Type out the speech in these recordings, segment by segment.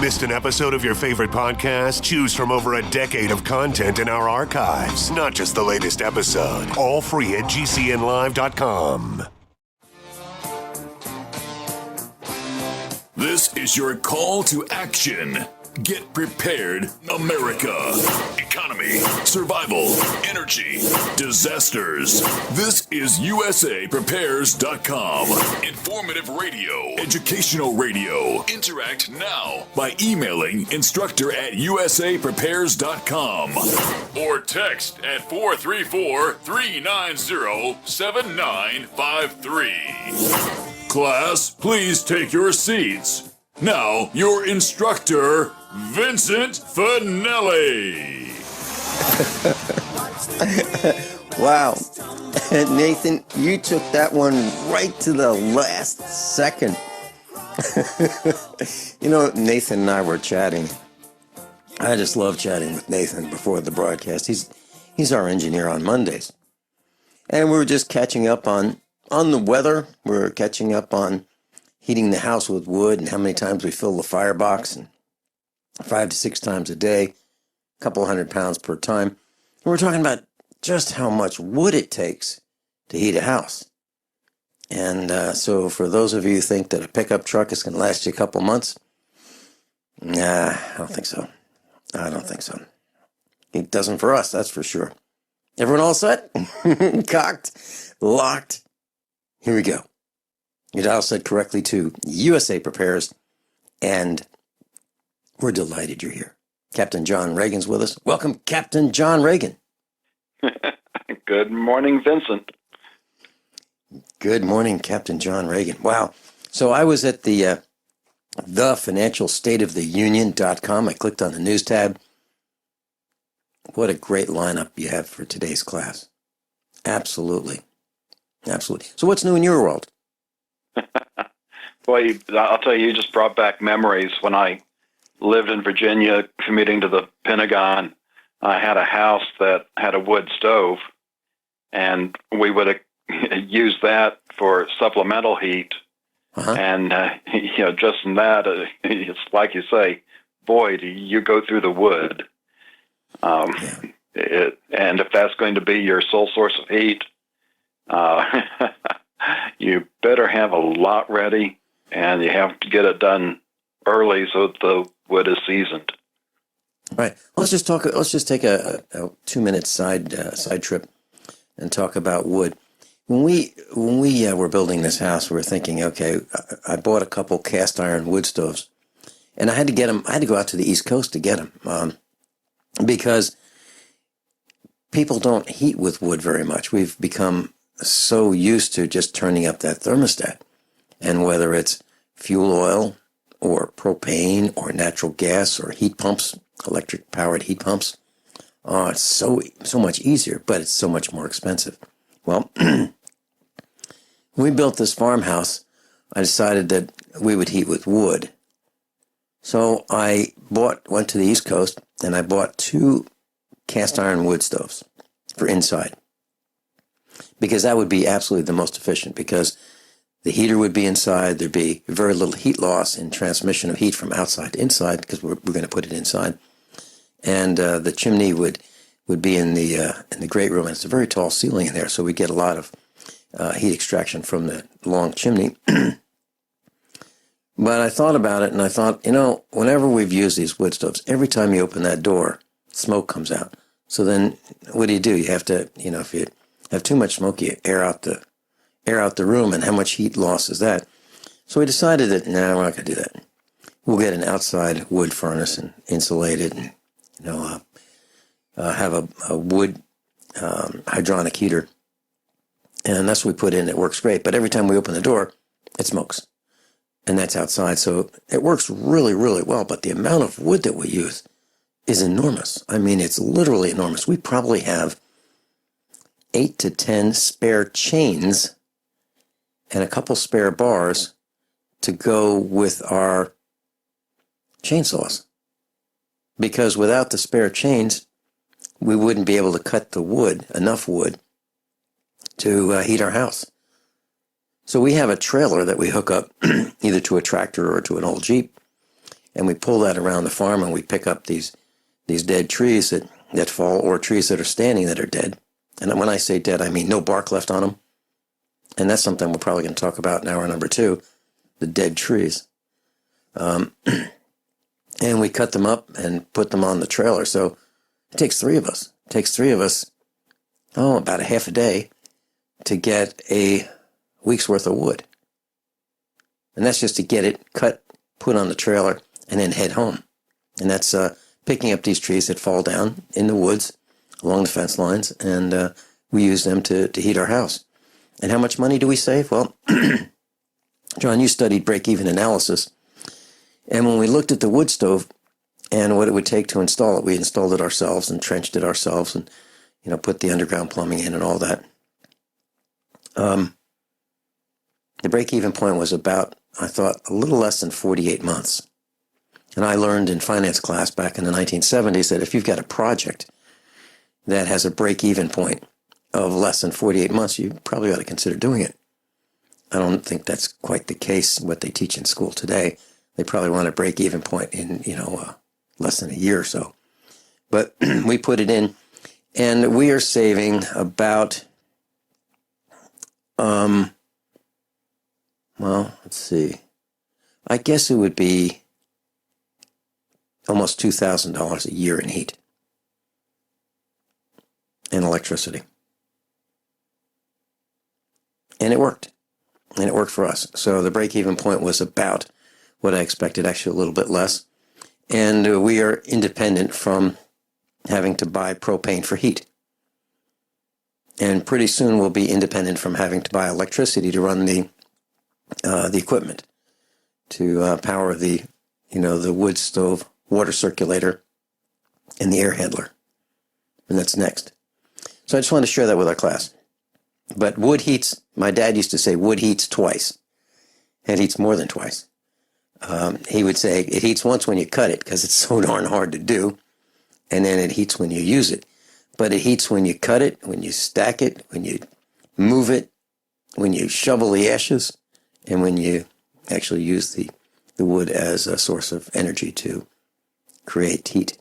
Missed an episode of your favorite podcast? Choose from over a decade of content in our archives, not just the latest episode. All free at gcnlive.com. This is your call to action. Get prepared, America. Economy, survival, energy, disasters. This is USAPrepares.com. Informative radio, educational radio. Interact now by emailing instructor@USAPrepares.com or text at 434-390-7953. Class, please take your seats. Now, your instructor, Vincent Finelli. Wow. Nathan, you took that one right to the last second. You know, Nathan and I were chatting. I just love chatting with Nathan before the broadcast. He's our engineer on Mondays. And we were just catching up on the weather. We were catching up on heating the house with wood and how many times we fill the firebox, and 5 to 6 times a day, a couple 100 pounds per time. And we're talking about just how much wood it takes to heat a house. And so for those of you who think that a pickup truck is going to last you a couple months, nah, I don't think so. It doesn't for us, that's for sure. Everyone all set? Cocked? Locked? Here we go. Your dial set correctly to USA Prepares, and we're delighted you're here. Captain John Regan's with us. Welcome, Captain John Regan. Good morning, Vincent. Good morning, Captain John Regan. Wow. So I was at the financialstateoftheunion.com. I clicked on the news tab. What a great lineup you have for today's class. Absolutely. Absolutely. So what's new in your world? Boy, I'll tell you just brought back memories. When I lived in Virginia, commuting to the Pentagon, I had a house that had a wood stove, and we would use that for supplemental heat. Uh-huh. And, just in that, it's like you say, boy, do you go through the wood. And if that's going to be your sole source of heat, you better have a lot ready, and you have to get it done early so that the wood is seasoned. All right. Let's just take a 2-minute side trip and talk about wood. When we were building this house, we were thinking, okay, I bought a couple cast iron wood stoves, and I had to get them. I had to go out to the East Coast to get them because people don't heat with wood very much. We've become so used to just turning up that thermostat, and whether it's fuel oil or propane or natural gas or heat pumps, electric powered heat pumps, it's so much easier, but it's so much more expensive. Well, when we built this farmhouse, I decided that we would heat with wood. So I went to the East Coast, and I bought 2 cast iron wood stoves for inside, because that would be absolutely the most efficient, because the heater would be inside. There'd be very little heat loss in transmission of heat from outside to inside, because we're going to put it inside. And the chimney would be in the great room, and it's a very tall ceiling in there, so we get a lot of heat extraction from the long chimney. But I thought about it, and I thought, whenever we've used these wood stoves, every time you open that door, smoke comes out. So then what do? You have to, if you have too much smoke, you air out the room, and how much heat loss is that? So we decided that, we're not going to do that. We'll get an outside wood furnace and insulate it, and have a wood hydronic heater, and that's what we put in. It works great, but every time we open the door, it smokes, and that's outside. So it works really, really well, but the amount of wood that we use is enormous. I mean, it's literally enormous. We probably have 8 to 10 spare chains and a couple spare bars to go with our chainsaws. Because without the spare chains, we wouldn't be able to cut the wood, enough wood, to heat our house. So we have a trailer that we hook up either to a tractor or to an old Jeep, and we pull that around the farm, and we pick up these dead trees that fall, or trees that are standing that are dead. And when I say dead, I mean no bark left on them. And that's something we're probably going to talk about in hour number 2, the dead trees. And we cut them up and put them on the trailer. So it takes 3 of us. It takes 3 of us, about a half a day to get a week's worth of wood. And that's just to get it cut, put on the trailer, and then head home. And that's picking up these trees that fall down in the woods along the fence lines, and we use them to heat our house. And how much money do we save? Well, John, you studied break-even analysis. And when we looked at the wood stove and what it would take to install it, we installed it ourselves and trenched it ourselves and, put the underground plumbing in and all that. The break-even point was about, I thought, a little less than 48 months. And I learned in finance class back in the 1970s that if you've got a project that has a break-even point of less than 48 months, you probably ought to consider doing it. I don't think that's quite the case, what they teach in school today. They probably want a break-even point in, less than a year or so. But we put it in, and we are saving about, let's see. I guess it would be almost $2,000 a year in heat and electricity. And it worked. And it worked for us. So the break-even point was about what I expected, actually a little bit less. And we are independent from having to buy propane for heat. And pretty soon we'll be independent from having to buy electricity to run the equipment, to power the wood stove, water circulator, and the air handler. And that's next. So I just wanted to share that with our class. But wood heats, my dad used to say, wood heats twice. It heats more than twice. He would say it heats once when you cut it because it's so darn hard to do. And then it heats when you use it. But it heats when you cut it, when you stack it, when you move it, when you shovel the ashes, and when you actually use the wood as a source of energy to create heat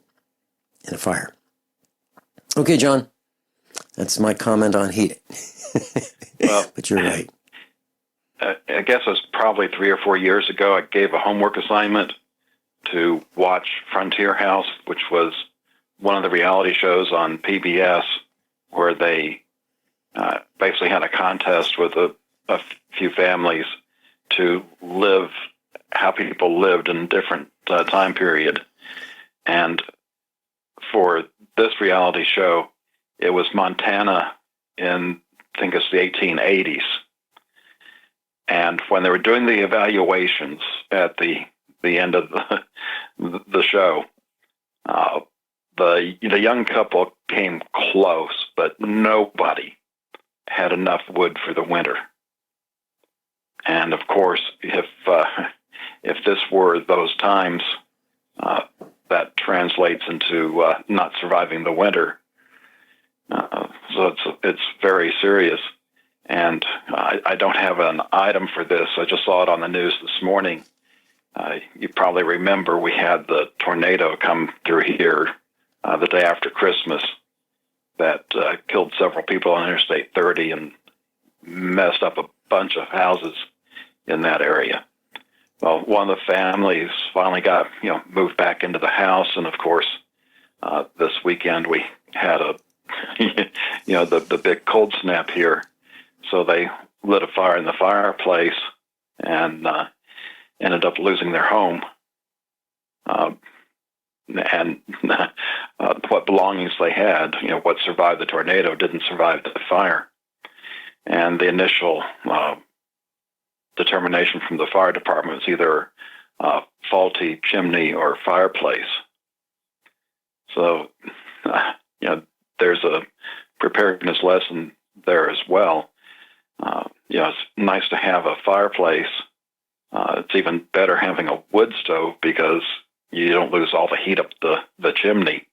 in a fire. Okay, John, that's my comment on heat. Well, but you're right. I guess it was probably 3 or 4 years ago, I gave a homework assignment to watch Frontier House, which was one of the reality shows on PBS, where they basically had a contest with a few families to live how people lived in a different time period. And for this reality show, it was Montana in, I think it's the 1880s. And when they were doing the evaluations at the end of the show, the young couple came close, but nobody had enough wood for the winter. And of course, if this were those times, that translates into not surviving the winter. So it's very serious. And I don't have an item for this. I just saw it on the news this morning. You probably remember we had the tornado come through here the day after Christmas that killed several people on Interstate 30 and messed up a bunch of houses in that area. Well, one of the families finally got moved back into the house, and of course, this weekend we had the big cold snap here. So they lit a fire in the fireplace and ended up losing their home. And what belongings they had, what survived the tornado didn't survive the fire. And the initial determination from the fire department was either faulty chimney or fireplace. So, there's a preparedness lesson there as well. It's nice to have a fireplace. It's even better having a wood stove because you don't lose all the heat up the chimney.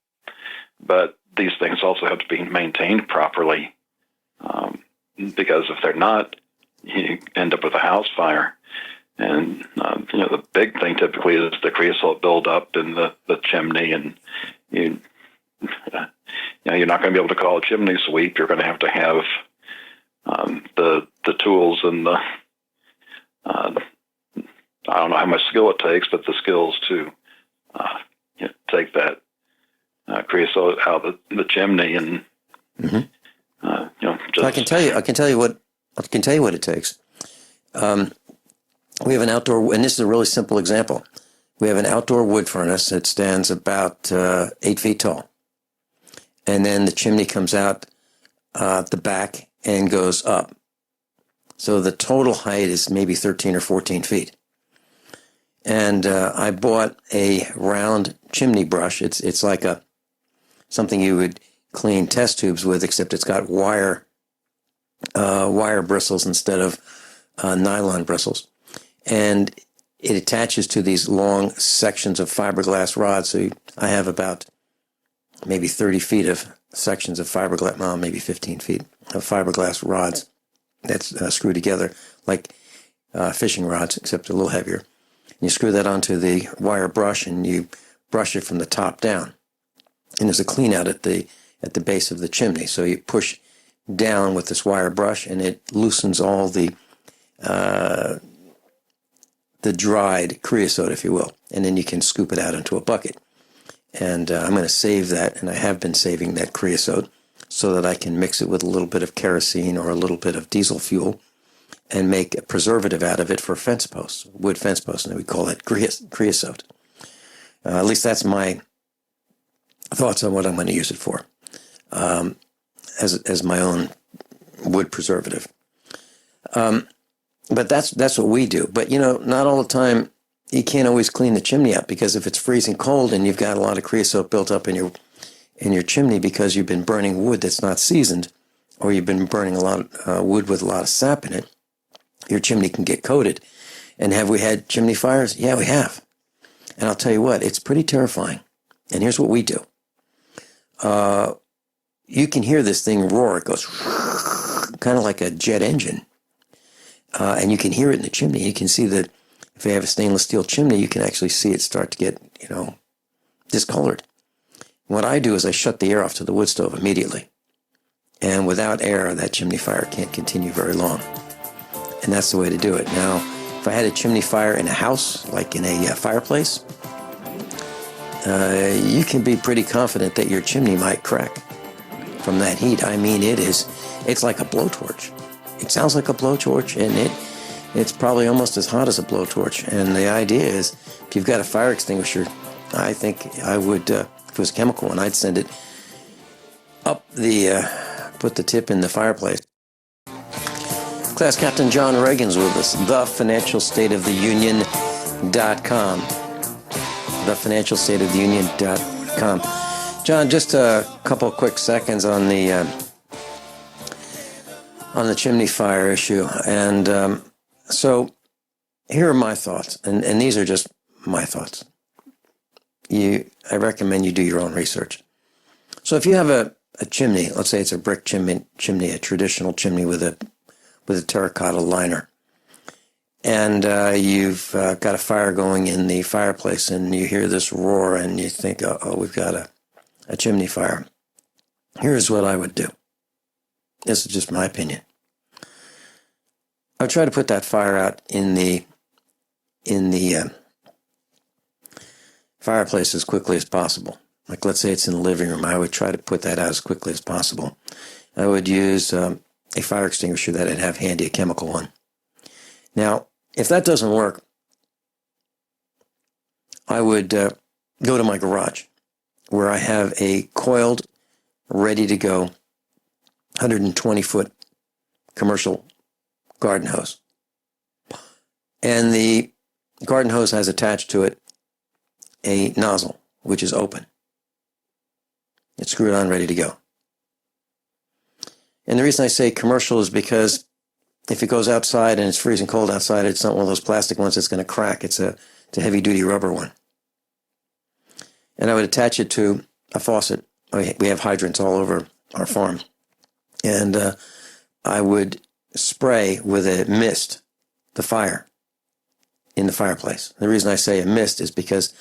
But these things also have to be maintained properly because if they're not, you end up with a house fire. And the big thing typically is the creosote buildup in the chimney, and you're not going to be able to call a chimney sweep. You're going to have the tools and the I don't know how much skill it takes, but the skills to take that creosote out of the chimney, and So I can tell you what it takes. We have an outdoor, and this is a really simple example. We have an outdoor wood furnace that stands about 8 feet tall, and then the chimney comes out the back and goes up. So the total height is maybe 13 or 14 feet. And I bought a round chimney brush. It's like something you would clean test tubes with, except it's got wire bristles instead of nylon bristles. And it attaches to these long sections of fiberglass rods. So I have about maybe 30 feet of sections of fiberglass, well, maybe 15 feet of fiberglass rods that's screwed together like fishing rods, except a little heavier. You screw that onto the wire brush, and you brush it from the top down. And there's a clean out at the base of the chimney. So you push down with this wire brush, and it loosens all the dried creosote, if you will. And then you can scoop it out into a bucket. And I'm going to save that, and I have been saving that creosote so that I can mix it with a little bit of kerosene or a little bit of diesel fuel and make a preservative out of it for fence posts, wood fence posts, and we call that creosote. At least that's my thoughts on what I'm going to use it for, as my own wood preservative. But that's what we do. But not all the time. You can't always clean the chimney up, because if it's freezing cold and you've got a lot of creosote built up in your chimney because you've been burning wood that's not seasoned, or you've been burning a lot of wood with a lot of sap in it, your chimney can get coated. And have we had chimney fires? Yeah, we have. And I'll tell you what, it's pretty terrifying. And here's what we do. You can hear this thing roar. It goes kind of like a jet engine. And you can hear it in the chimney. You can see that if you have a stainless steel chimney, you can actually see it start to get, discolored. What I do is I shut the air off to the wood stove immediately. And without air, that chimney fire can't continue very long. And that's the way to do it. Now, if I had a chimney fire in a house, like in a fireplace, you can be pretty confident that your chimney might crack from that heat. I mean, it's like a blowtorch. It sounds like a blowtorch, and it's probably almost as hot as a blowtorch. And the idea is, if you've got a fire extinguisher, I think I would, if it was chemical, and I'd send it up put the tip in the fireplace. Class Captain John Regan's with us, thefinancialstateoftheunion.com. Thefinancialstateoftheunion.com. John, just a couple of quick seconds on the chimney fire issue. And so here are my thoughts, and these are just my thoughts. I recommend you do your own research. So if you have a chimney, let's say it's a brick chimney, a traditional chimney with a terracotta liner, and you've got a fire going in the fireplace, and you hear this roar, and you think, oh, we've got a chimney fire. Here's what I would do. This is just my opinion. I would try to put that fire out in the fireplace as quickly as possible. Like, let's say it's in the living room. I would try to put that out as quickly as possible. I would use a fire extinguisher that I'd have handy, a chemical one. Now, if that doesn't work, I would go to my garage, where I have a coiled, ready-to-go, 120-foot commercial garden hose. And the garden hose has attached to it a nozzle, which is open. It's screwed on, ready to go. And the reason I say commercial is because if it goes outside and it's freezing cold outside, it's not one of those plastic ones that's going to crack. It's a heavy-duty rubber one. And I would attach it to a faucet. We have hydrants all over our farm. And I would spray with a mist the fire. in the fireplace. The reason I say a mist is because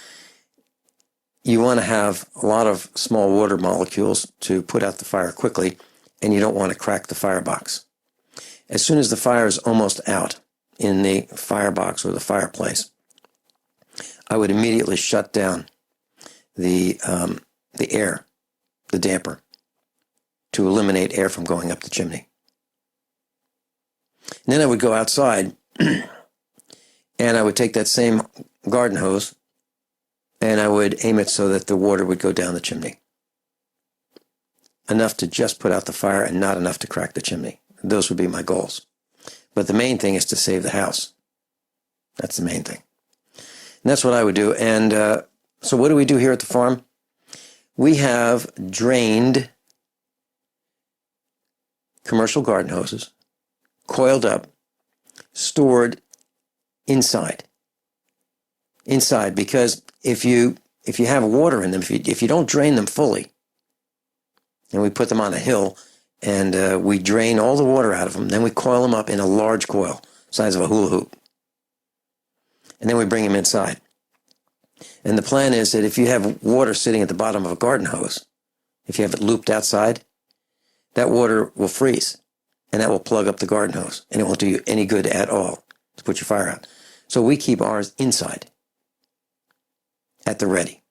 you want to have a lot of small water molecules to put out the fire quickly, and you don't want to crack the firebox. As soon as the fire is almost out in the firebox or the fireplace, I would immediately shut down the air, the damper, to eliminate air from going up the chimney. And then I would go outside and I would take that same garden hose and I would aim it so that the water would go down the chimney. Enough to just put out the fire and not enough to crack the chimney. Those would be my goals. But the main thing is to save the house. That's the main thing. And that's what I would do. And so what do we do here at the farm? We have drained commercial garden hoses, coiled up, stored inside. Inside, because if you have water in them, if you don't drain them fully, and we put them on a hill, and we drain all the water out of them, then we coil them up in a large coil, size of a hula hoop. And then we bring them inside. And the plan is that if you have water sitting at the bottom of a garden hose, if you have it looped outside, that water will freeze, and that will plug up the garden hose, and it won't do you any good at all to put your fire out. So we keep ours inside, at the ready.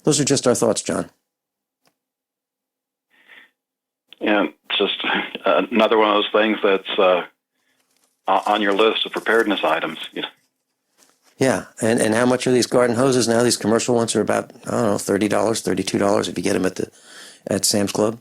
Those are just our thoughts, John. Yeah, it's just another one of those things that's on your list of preparedness items. Yeah, and how much are these garden hoses now? These commercial ones are about, I don't know, $30, $32 if you get them at Sam's Club.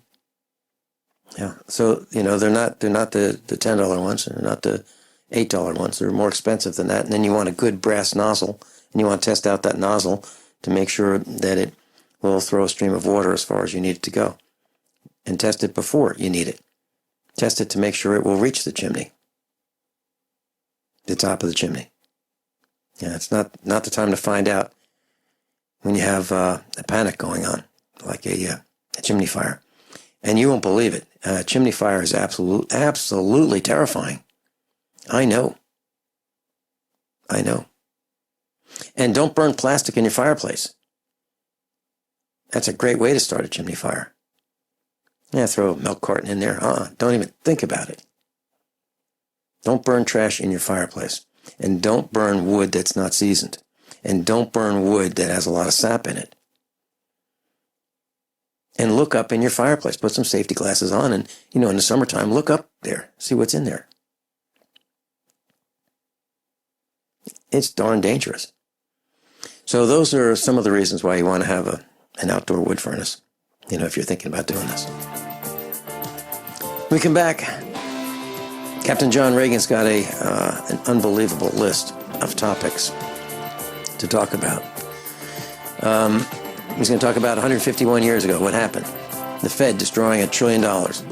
Yeah, so, they're not the $10 ones, they're not the $8 ones. They're more expensive than that. And then you want a good brass nozzle, and you want to test out that nozzle to make sure that it will throw a stream of water as far as you need it to go. And test it before you need it. Test it to make sure it will reach the chimney, the top of the chimney. Yeah, it's not the time to find out when you have a panic going on, like a chimney fire. And you won't believe it. Chimney fire is absolutely terrifying. I know. And don't burn plastic in your fireplace. That's a great way to start a chimney fire. Yeah, throw a milk carton in there. Don't even think about it. Don't burn trash in your fireplace. And don't burn wood that's not seasoned. And don't burn wood that has a lot of sap in it. And look up in your fireplace. Put some safety glasses on and, in the summertime, look up there. See what's in there. It's darn dangerous. So those are some of the reasons why you want to have an outdoor wood furnace, if you're thinking about doing this. When we come back, Captain John Regan's got an unbelievable list of topics to talk about. He's going to talk about 151 years ago, what happened. The Fed destroying $1 trillion. The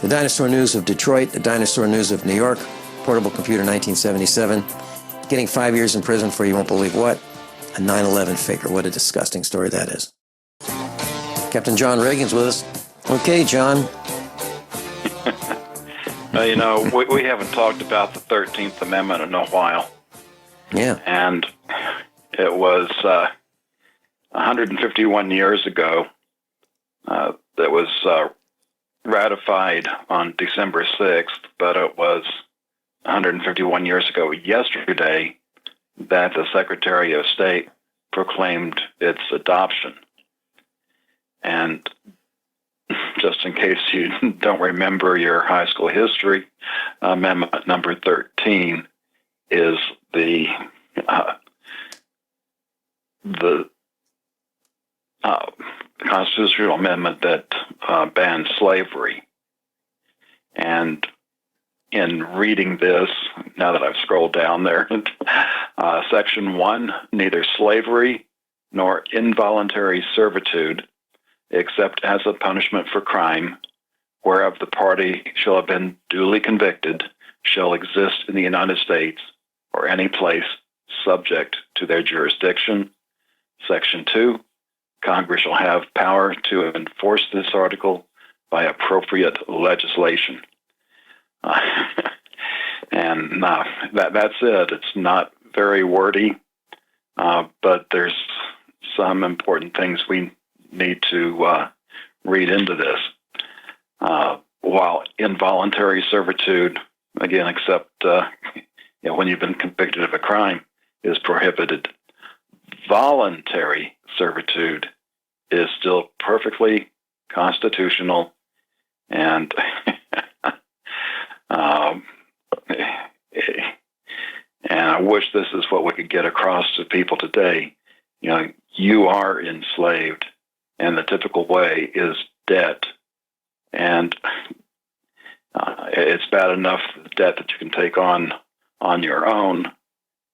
dinosaur news of Detroit, the dinosaur news of New York, portable computer 1977, getting 5 years in prison for you won't believe what, a 9/11 faker. What a disgusting story that is. Captain John Regan's with us. Okay, John. We haven't talked about the 13th Amendment in a while. Yeah. And it was 151 years ago that was ratified on December 6th, but it was 151 years ago yesterday that the Secretary of State proclaimed its adoption. And just in case you don't remember your high school history, Amendment number 13 is the constitutional amendment that banned slavery. And in reading this, now that I've scrolled down there, Section 1, neither slavery nor involuntary servitude, except as a punishment for crime, whereof the party shall have been duly convicted, shall exist in the United States or any place subject to their jurisdiction. Section 2, Congress shall have power to enforce this article by appropriate legislation. And that's it. It's not very wordy, but there's some important things we need to read into this. While involuntary servitude, again, except when you've been convicted of a crime, is prohibited, voluntary servitude is still perfectly constitutional, and and I wish this is what we could get across to people today. You are enslaved, and the typical way is debt. And it's bad enough, the debt that you can take on your own,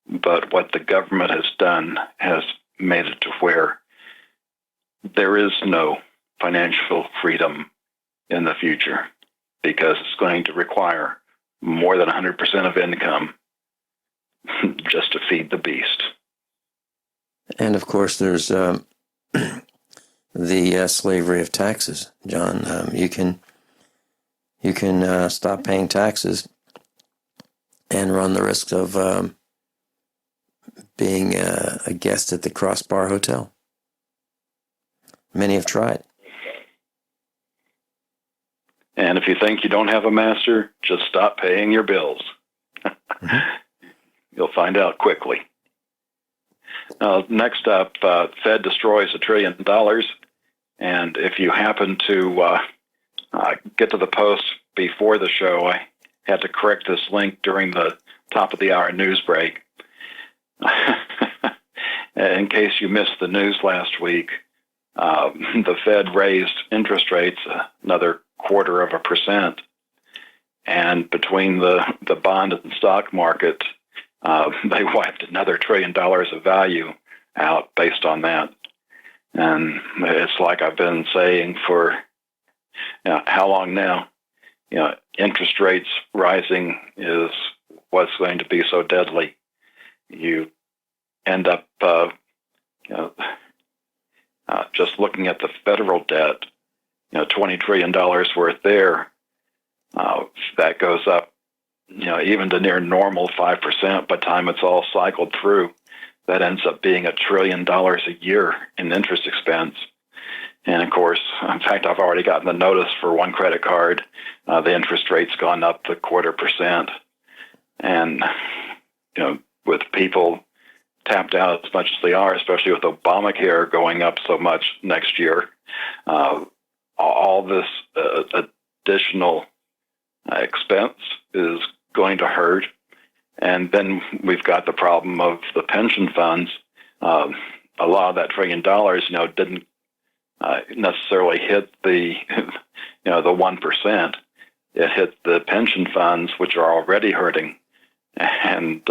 but what the government has done has made it to where there is no financial freedom in the future, because it's going to require more than 100% of income just to feed the beast. And of course, there's the slavery of taxes, John. You can stop paying taxes and run the risk of being a guest at the Crossbar Hotel. Many have tried. And if you think you don't have a master, just stop paying your bills. Mm-hmm. You'll find out quickly. Next up, Fed destroys $1 trillion. And if you happen to get to the post before the show, I had to correct this link during the top of the hour news break. In case you missed the news last week, the Fed raised interest rates another 0.25%. And between the bond and stock market, they wiped another $1 trillion of value out based on that. And it's like I've been saying for how long now? Interest rates rising is what's going to be so deadly. You end up just looking at the federal debt, $20 trillion worth there. That goes up, even to near normal 5% by the time it's all cycled through. That ends up being $1 trillion a year in interest expense. And of course, in fact, I've already gotten the notice for one credit card. The interest rate's gone up to 0.25%. And, with people tapped out as much as they are, especially with Obamacare going up so much next year, all this additional expense is going to hurt. And then we've got the problem of the pension funds. A lot of that $1 trillion, didn't necessarily hit the, the 1%. It hit the pension funds, which are already hurting. And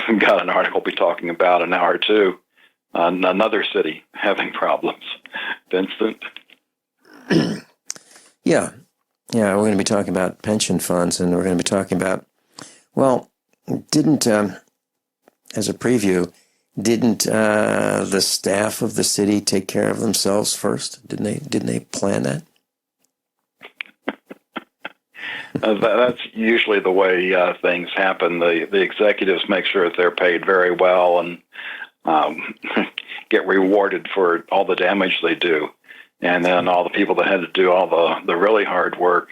we've got an article we'll be talking about in an hour or two. Another city having problems. Vincent? Yeah, we're going to be talking about pension funds, and we're going to be talking about, didn't, as a preview, didn't the staff of the city take care of themselves first? Didn't they plan that? That's usually the way things happen. The executives make sure that they're paid very well and get rewarded for all the damage they do. And then all the people that had to do all the really hard work,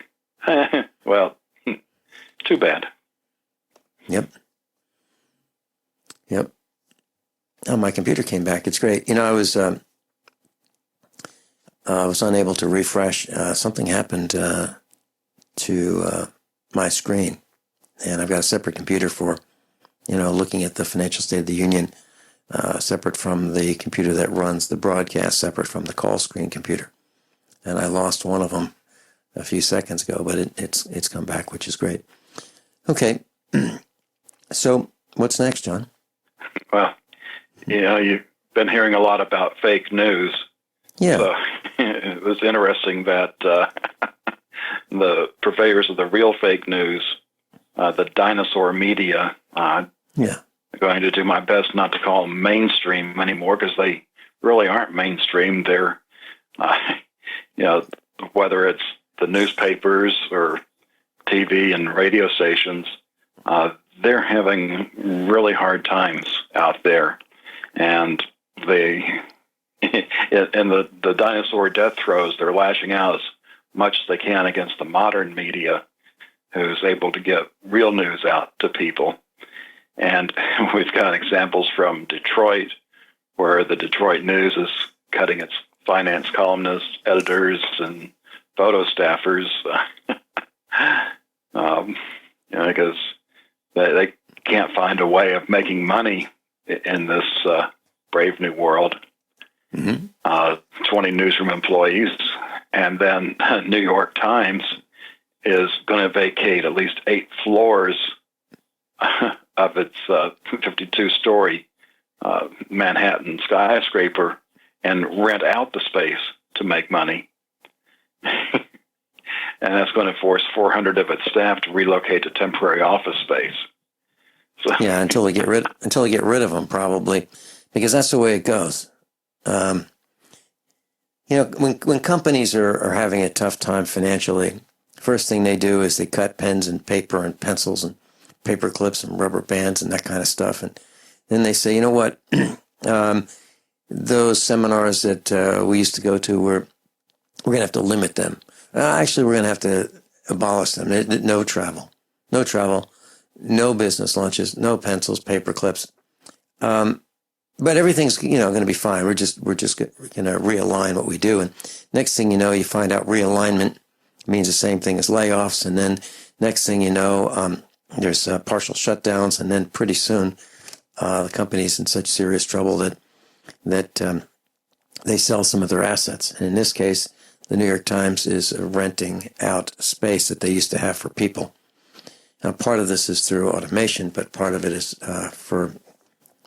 well, too bad. Yep. Oh, my computer came back. It's great. I was unable to refresh. Something happened to my screen, and I've got a separate computer for, looking at the financial state of the union, separate from the computer that runs the broadcast, separate from the call screen computer. And I lost one of them a few seconds ago, but it's come back, which is great. Okay, so what's next, John? Well, you've been hearing a lot about fake news. Yeah. So it was interesting that the purveyors of the real fake news, the dinosaur media, I'm going to do my best not to call them mainstream anymore, because they really aren't mainstream. They're, whether it's the newspapers or TV and radio stations, they're having really hard times out there. And they, in the dinosaur death throes, they're lashing out as much as they can against the modern media, who's able to get real news out to people. And we've got examples from Detroit, where the Detroit News is cutting its finance columnists, editors, and photo staffers, because they can't find a way of making money in this brave new world. 20 newsroom employees, and then New York Times is going to vacate at least 8 floors of its 52-story Manhattan skyscraper and rent out the space to make money. And that's going to force 400 of its staff to relocate to temporary office space. So, yeah, until they get rid of them, probably, because that's the way it goes. When companies are having a tough time financially, first thing they do is they cut pens and paper and pencils and paper clips and rubber bands and that kind of stuff, and then they say, you know what, those seminars that we used to go to, we're going to have to limit them. Actually, we're going to have to abolish them. No travel, no business lunches, no pencils, paper clips. But everything's, going to be fine. We're just going to realign what we do. And next thing you know, you find out realignment means the same thing as layoffs. And then next thing you know, there's partial shutdowns. And then pretty soon, the company's in such serious trouble that they sell some of their assets. And in this case, the New York Times is renting out space that they used to have for people. Now, part of this is through automation, but part of it is for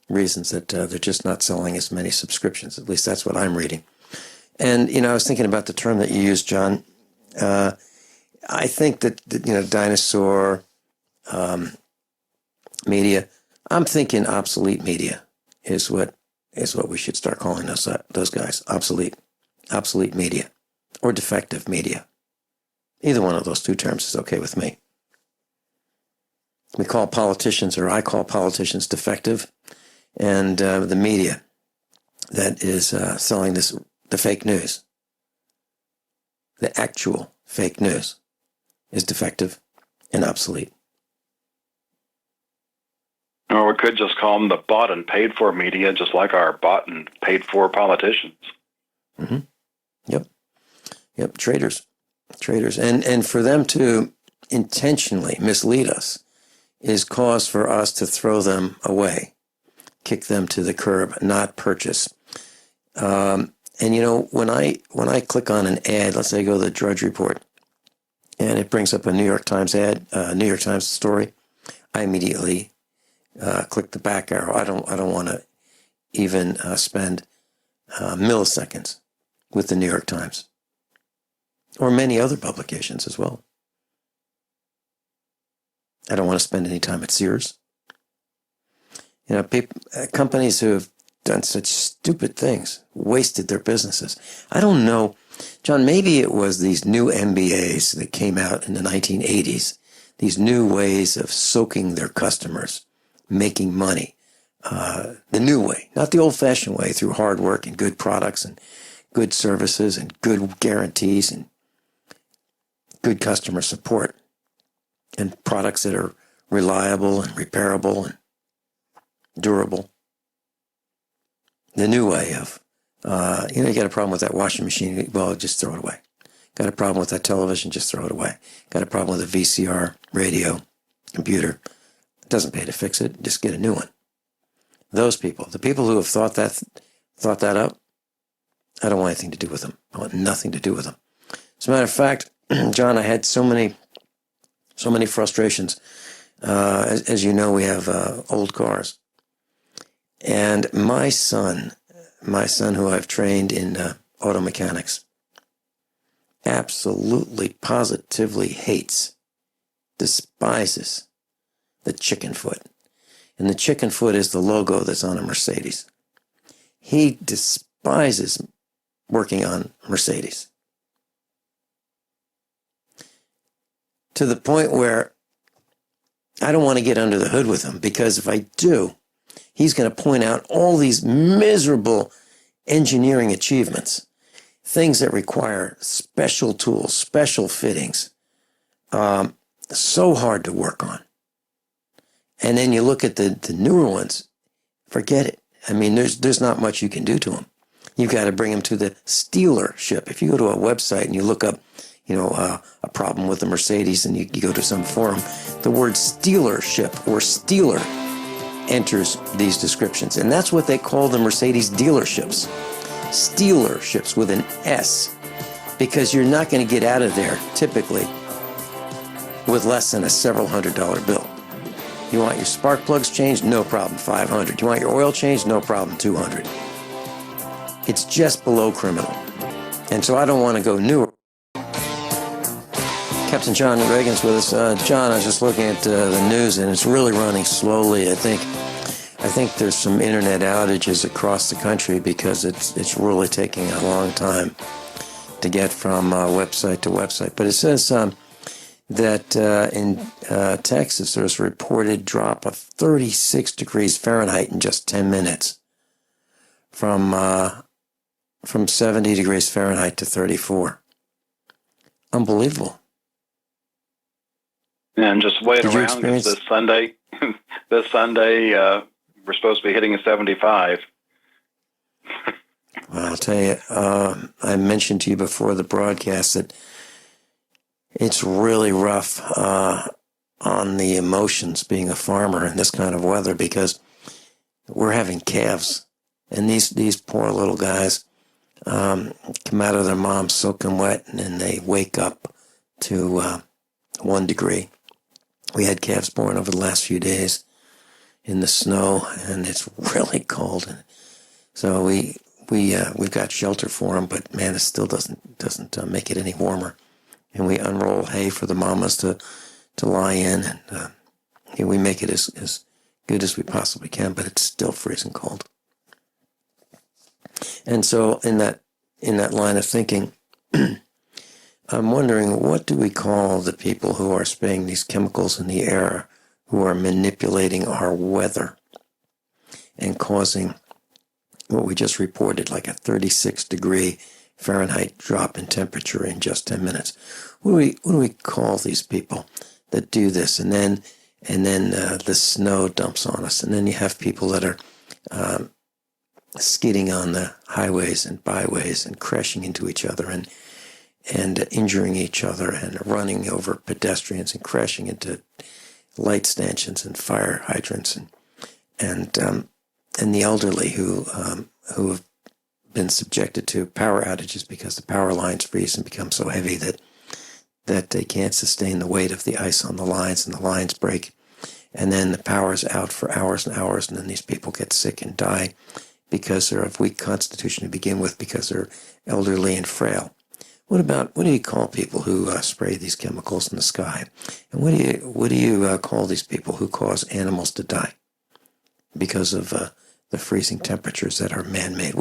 reasons that they're just not selling as many subscriptions. At least that's what I'm reading. And, I was thinking about the term that you used, John. I think that dinosaur media, I'm thinking obsolete media is what we should start calling those guys. Obsolete media or defective media. Either one of those two terms is okay with me. We call politicians, or I call politicians, defective, and the media that is selling the fake news, the actual fake news, is defective and obsolete. Or we could just call them the bought and paid for media, just like our bought and paid for politicians. Mm-hmm. Yep. Traitors. And for them to intentionally mislead us is cause for us to throw them away, kick them to the curb, not purchase. And when I click on an ad, let's say I go to the Drudge Report, and it brings up a New York Times ad, New York Times story, I immediately click the back arrow. I don't want to even spend milliseconds with the New York Times or many other publications as well. I don't want to spend any time at Sears. Companies who have done such stupid things, wasted their businesses. I don't know, John, maybe it was these new MBAs that came out in the 1980s, these new ways of soaking their customers, making money, the new way, not the old-fashioned way, through hard work and good products and good services and good guarantees and good customer support and products that are reliable and repairable and durable. The new way of, you got a problem with that washing machine, well, just throw it away. Got a problem with that television, just throw it away. Got a problem with a VCR, radio, computer. It doesn't pay to fix it, just get a new one. Those people, the people who have thought that up, I don't want anything to do with them. I want nothing to do with them. As a matter of fact, John, I had so many frustrations. As you know, we have old cars. And my son who I've trained in auto mechanics, absolutely, positively hates, despises the chicken foot. And the chicken foot is the logo that's on a Mercedes. He despises working on Mercedes. to the point where I don't want to get under the hood with him, because if I do, he's going to point out all these miserable engineering achievements, things that require special tools, special fittings, so hard to work on. And then you look at the newer ones, forget it. I mean, there's not much you can do to them. You've got to bring them to the dealership. If you go to a website and you look up, a problem with the Mercedes, and you go to some forum, the word dealership or Steeler enters these descriptions. And that's what they call the Mercedes dealerships. Stealerships with an S, because you're not going to get out of there typically with less than a several $100 bill. You want your spark plugs changed? No problem, $500. You want your oil changed? No problem, $200. It's just below criminal. And so I don't want to go newer. Captain John Regan's with us. John, I was just looking at the news, and it's really running slowly. I think there's some internet outages across the country because it's really taking a long time to get from website to website. But it says that in Texas, there's a reported drop of 36 degrees Fahrenheit in just 10 minutes, from 70 degrees Fahrenheit to 34. Unbelievable. And just wait around, because this Sunday, we're supposed to be hitting a 75. Well, I'll tell you, I mentioned to you before the broadcast that it's really rough on the emotions being a farmer in this kind of weather, because we're having calves, and these poor little guys come out of their moms soaking wet, and then they wake up to 1 degree. We had calves born over the last few days in the snow, and it's really cold. So we've got shelter for them, but man, it still doesn't make it any warmer. And we unroll hay for the mamas to lie in, and we make it as good as we possibly can, but it's still freezing cold. And so in that line of thinking, I'm wondering, what do we call the people who are spraying these chemicals in the air, who are manipulating our weather and causing what we just reported, like a 36 degree Fahrenheit drop in temperature in just 10 minutes? What do we call these people that do this? And then the snow dumps on us, and then you have people that are skidding on the highways and byways and crashing into each other and injuring each other and running over pedestrians and crashing into light stanchions and fire hydrants and the elderly who have been subjected to power outages because the power lines freeze and become so heavy that they can't sustain the weight of the ice on the lines, and the lines break, and then the power's out for hours and hours, and then these people get sick and die because they're of weak constitution to begin with, because they're elderly and frail. What do you call people who spray these chemicals in the sky? And what do you call these people who cause animals to die because of the freezing temperatures that are man-made?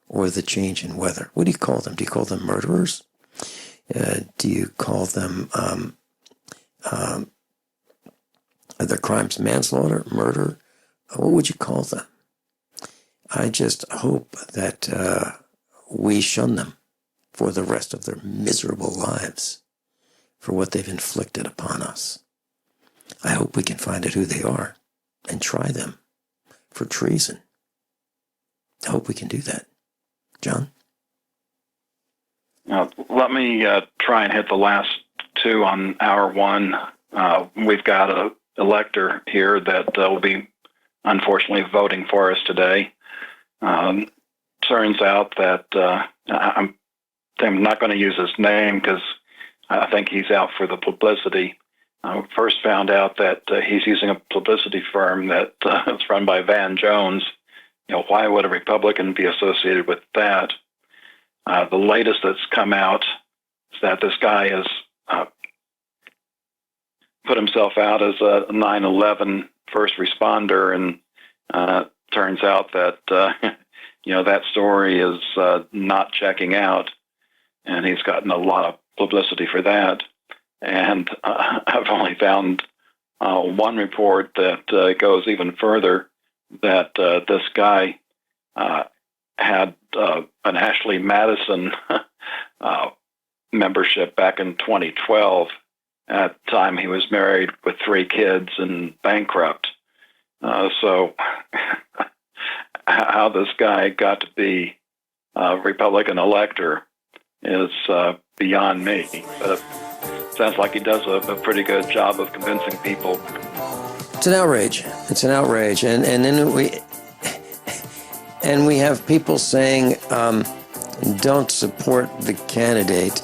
Or the change in weather? What do you call them? Do you call them murderers? Do you call them are their crimes manslaughter, murder? What would you call them? I just hope that we shun them for the rest of their miserable lives for what they've inflicted upon us. I hope we can find out who they are and try them for treason. I hope we can do that. John? Let me try and hit the last two on hour one. We've got an elector here that will be unfortunately voting for us today. Turns out that I'm not going to use his name because I think he's out for the publicity. First found out that he's using a publicity firm that is run by Van Jones. Why would a Republican be associated with that? The latest that's come out is that this guy has put himself out as a 9/11 first responder, and turns out that that story is not checking out, and he's gotten a lot of publicity for that. And I've only found one report that goes even further, that this guy had an Ashley Madison membership back in 2012. At the time, he was married with 3 kids and bankrupt. So how this guy got to be a Republican elector is beyond me. But it sounds like he does a pretty good job of convincing people. It's an outrage. It's an outrage. And then we have people saying, don't support the candidate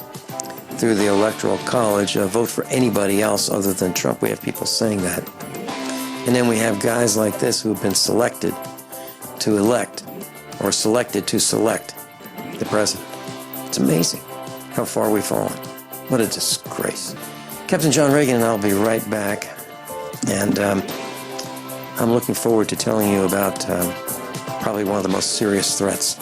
through the Electoral College, vote for anybody else other than Trump. We have people saying that. And then we have guys like this who have been selected to elect, or selected to select the president. It's amazing how far we've fallen. What a disgrace. Captain John Regan and I'll be right back. And I'm looking forward to telling you about probably one of the most serious threats.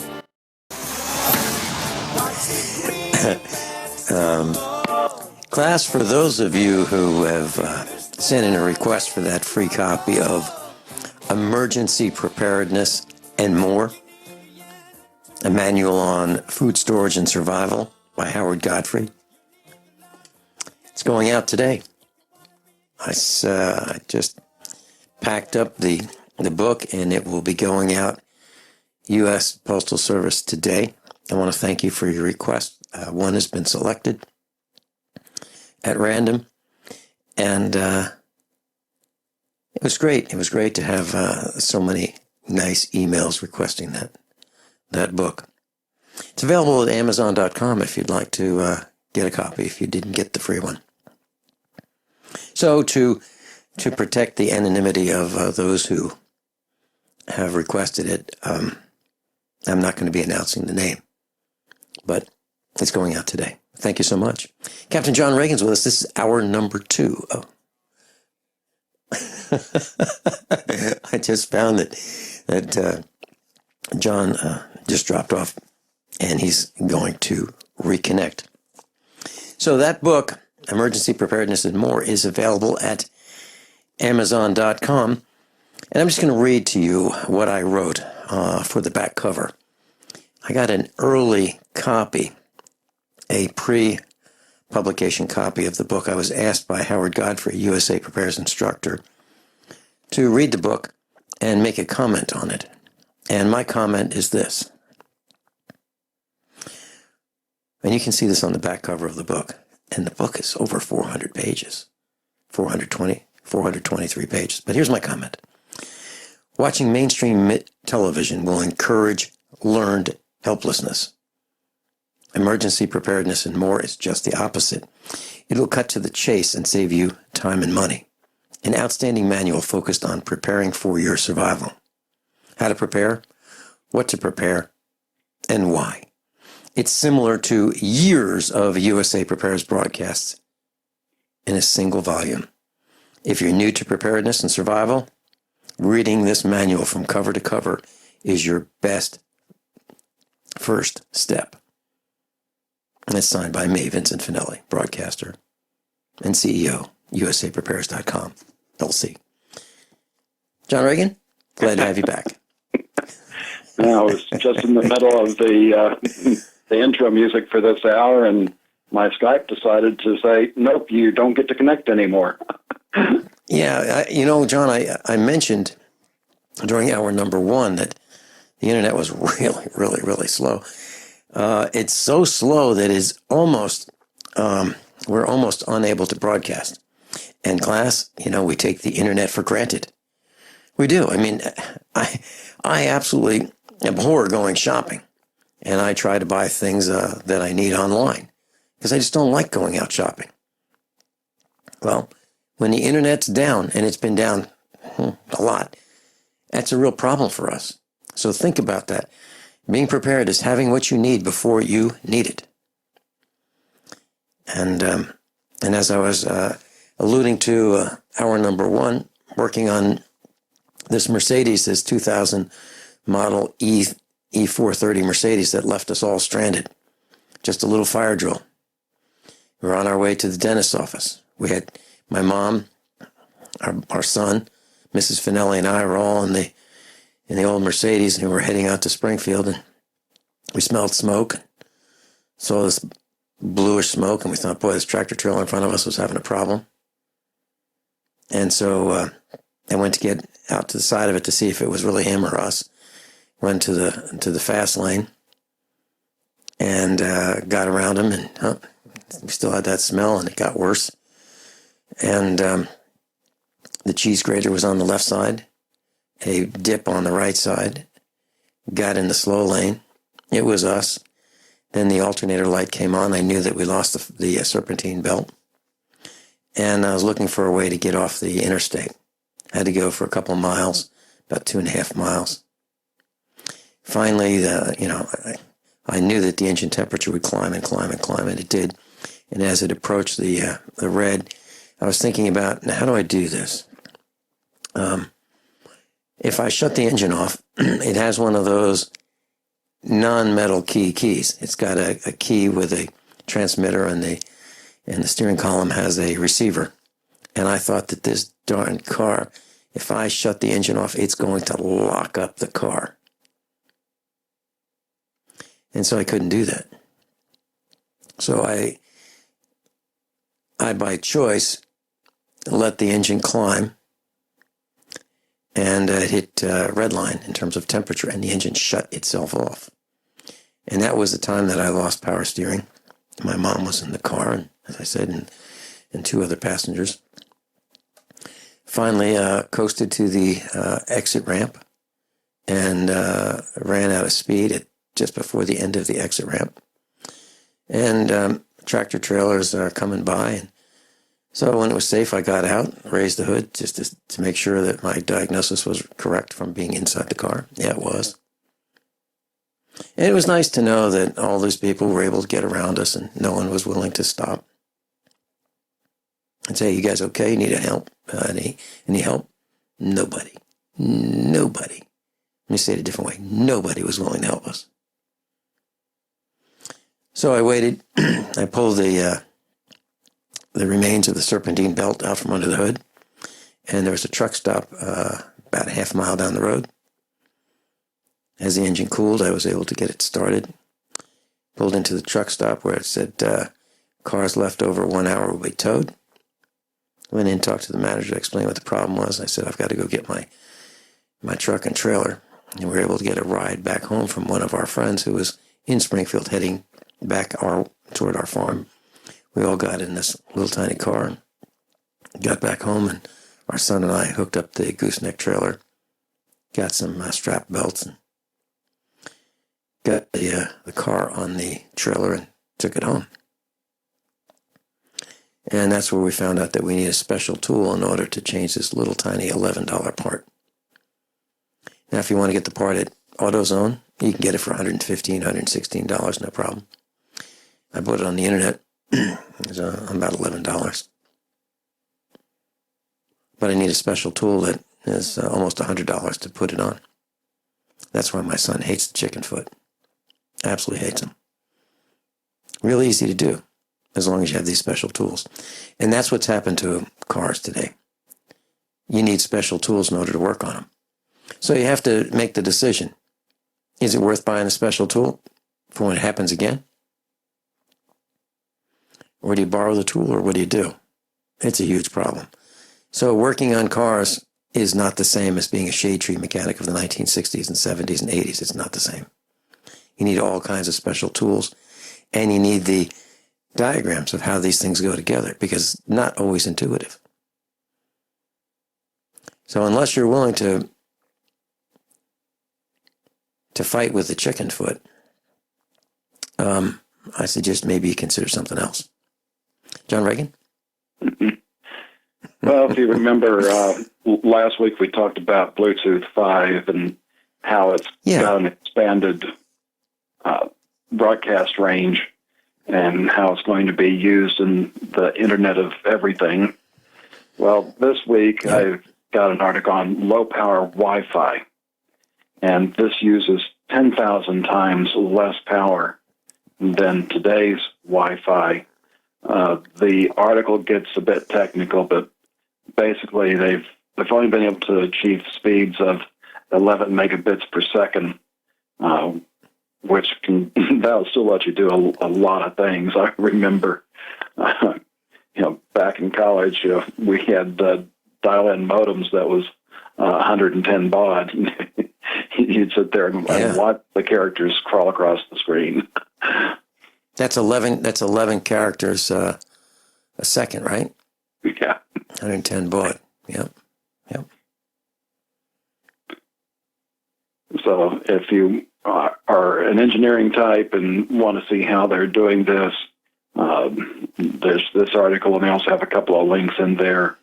Class, for those of you who have sent in a request for that free copy of Emergency Preparedness and More, a manual on food storage and survival by Howard Godfrey, it's going out today. I just packed up the book, and it will be going out U.S. Postal Service today. I want to thank you for your request. One has been selected at random, and it was great. It was great to have so many nice emails requesting that book. It's available at Amazon.com if you'd like to get a copy if you didn't get the free one. So to protect the anonymity of those who have requested it, I'm not going to be announcing the name, but it's going out today. Thank you so much. Captain John Regan's with us. This is hour number 2. Oh. I just found that John just dropped off, and he's going to reconnect. So that book, Emergency Preparedness and More, is available at Amazon.com. And I'm just going to read to you what I wrote for the back cover. I got an early copy, a pre-publication copy of the book. I was asked by Howard Godfrey, USA Prepares instructor, to read the book and make a comment on it. And my comment is this. And you can see this on the back cover of the book. And the book is over 400 pages, 423 pages. But here's my comment. Watching mainstream television will encourage learned helplessness. Emergency Preparedness and More is just the opposite. It will cut to the chase and save you time and money. An outstanding manual focused on preparing for your survival. How to prepare, what to prepare, and why. It's similar to years of USA Prepares broadcasts in a single volume. If you're new to preparedness and survival, reading this manual from cover to cover is your best first step. And it's signed by me, Vincent Finelli, broadcaster and CEO, USAPrepares.com, LC. John Regan, glad to have you back. I was just in the middle of the intro music for this hour, and my Skype decided to say, nope, you don't get to connect anymore. Yeah, John, I mentioned during hour number 1 that the internet was really, really, really slow. It's so slow that it's almost, we're almost unable to broadcast. And class, we take the internet for granted. We do. I mean, I absolutely abhor going shopping. And I try to buy things that I need online because I just don't like going out shopping. Well, when the internet's down, and it's been down a lot, that's a real problem for us. So think about that. Being prepared is having what you need before you need it. And as I was alluding to hour number 1, working on this Mercedes, this 2000 model E430 Mercedes that left us all stranded. Just a little fire drill. We were on our way to the dentist's office. We had my mom, our son, Mrs. Finelli, and I were all in the old Mercedes, and we were heading out to Springfield, and we smelled smoke, saw this bluish smoke, and we thought, boy, this tractor trailer in front of us was having a problem. And so I went to get out to the side of it to see if it was really him or us. Went to the fast lane and got around him, and we still had that smell, and it got worse. And the cheese grater was on the left side, a dip on the right side, got in the slow lane. It was us. Then the alternator light came on. I knew that we lost the serpentine belt. And I was looking for a way to get off the interstate. I had to go for a couple miles, about 2.5 miles. Finally, I knew that the engine temperature would climb and climb and climb, and it did. And as it approached the red, I was thinking about, now, how do I do this? If I shut the engine off, it has one of those non-metal keys. It's got a key with a transmitter, and the steering column has a receiver. And I thought that this darn car, if I shut the engine off, it's going to lock up the car. And so I couldn't do that. So I by choice, let the engine climb, and it hit red line in terms of temperature, and the engine shut itself off. And that was the time that I lost power steering. My mom was in the car, and as I said, and 2 other passengers. Finally, coasted to the exit ramp and ran out of speed just before the end of the exit ramp. And tractor trailers are coming by. And so when it was safe, I got out, raised the hood just to make sure that my diagnosis was correct from being inside the car. Yeah, it was. And it was nice to know that all these people were able to get around us, and no one was willing to stop and say, you guys okay? You need help? Any help? Nobody. Let me say it a different way. Nobody was willing to help us. So I waited. I pulled the remains of the serpentine belt out from under the hood, and there was a truck stop about a half mile down the road. As the engine cooled, I was able to get it started. Pulled into the truck stop where it said cars left over 1 hour will be towed. Went in, talked to the manager, explained what the problem was. I said, I've got to go get my truck and trailer. And we were able to get a ride back home from one of our friends who was in Springfield heading back toward our farm. We all got in this little tiny car and got back home, and our son and I hooked up the gooseneck trailer, got some strap belts, and got the car on the trailer and took it home. And that's where we found out that we need a special tool in order to change this little tiny $11 part. Now, if you want to get the part at AutoZone, you can get it for $115, $116, no problem. I bought it on the internet. It was about $11. But I need a special tool that is almost $100 to put it on. That's why my son hates the chicken foot. Absolutely hates them. Real easy to do, as long as you have these special tools. And that's what's happened to cars today. You need special tools in order to work on them. So you have to make the decision. Is it worth buying a special tool for when it happens again? Or do you borrow the tool, or what do you do? It's a huge problem. So working on cars is not the same as being a shade tree mechanic of the 1960s and 70s and 80s. It's not the same. You need all kinds of special tools, and you need the diagrams of how these things go together, because it's not always intuitive. So unless you're willing to fight with the chicken foot, I suggest maybe you consider something else. John Regan? Well, if you remember, last week we talked about Bluetooth 5 and how it's got an expanded broadcast range and how it's going to be used in the Internet of Everything. Well, this week I've got an article on low-power Wi-Fi, and this uses 10,000 times less power than today's Wi-Fi The article gets a bit technical, but basically they've only been able to achieve speeds of 11 megabits per second, which can that'll still let you do a lot of things. I remember, back in college, we had dial-in modems that was 110 baud. You'd sit there and watch the characters crawl across the screen. That's 11. That's 11 characters a second, right? Yeah. 110 baud. Yep. So if you are an engineering type and want to see how they're doing this, there's this article, and they also have a couple of links in there.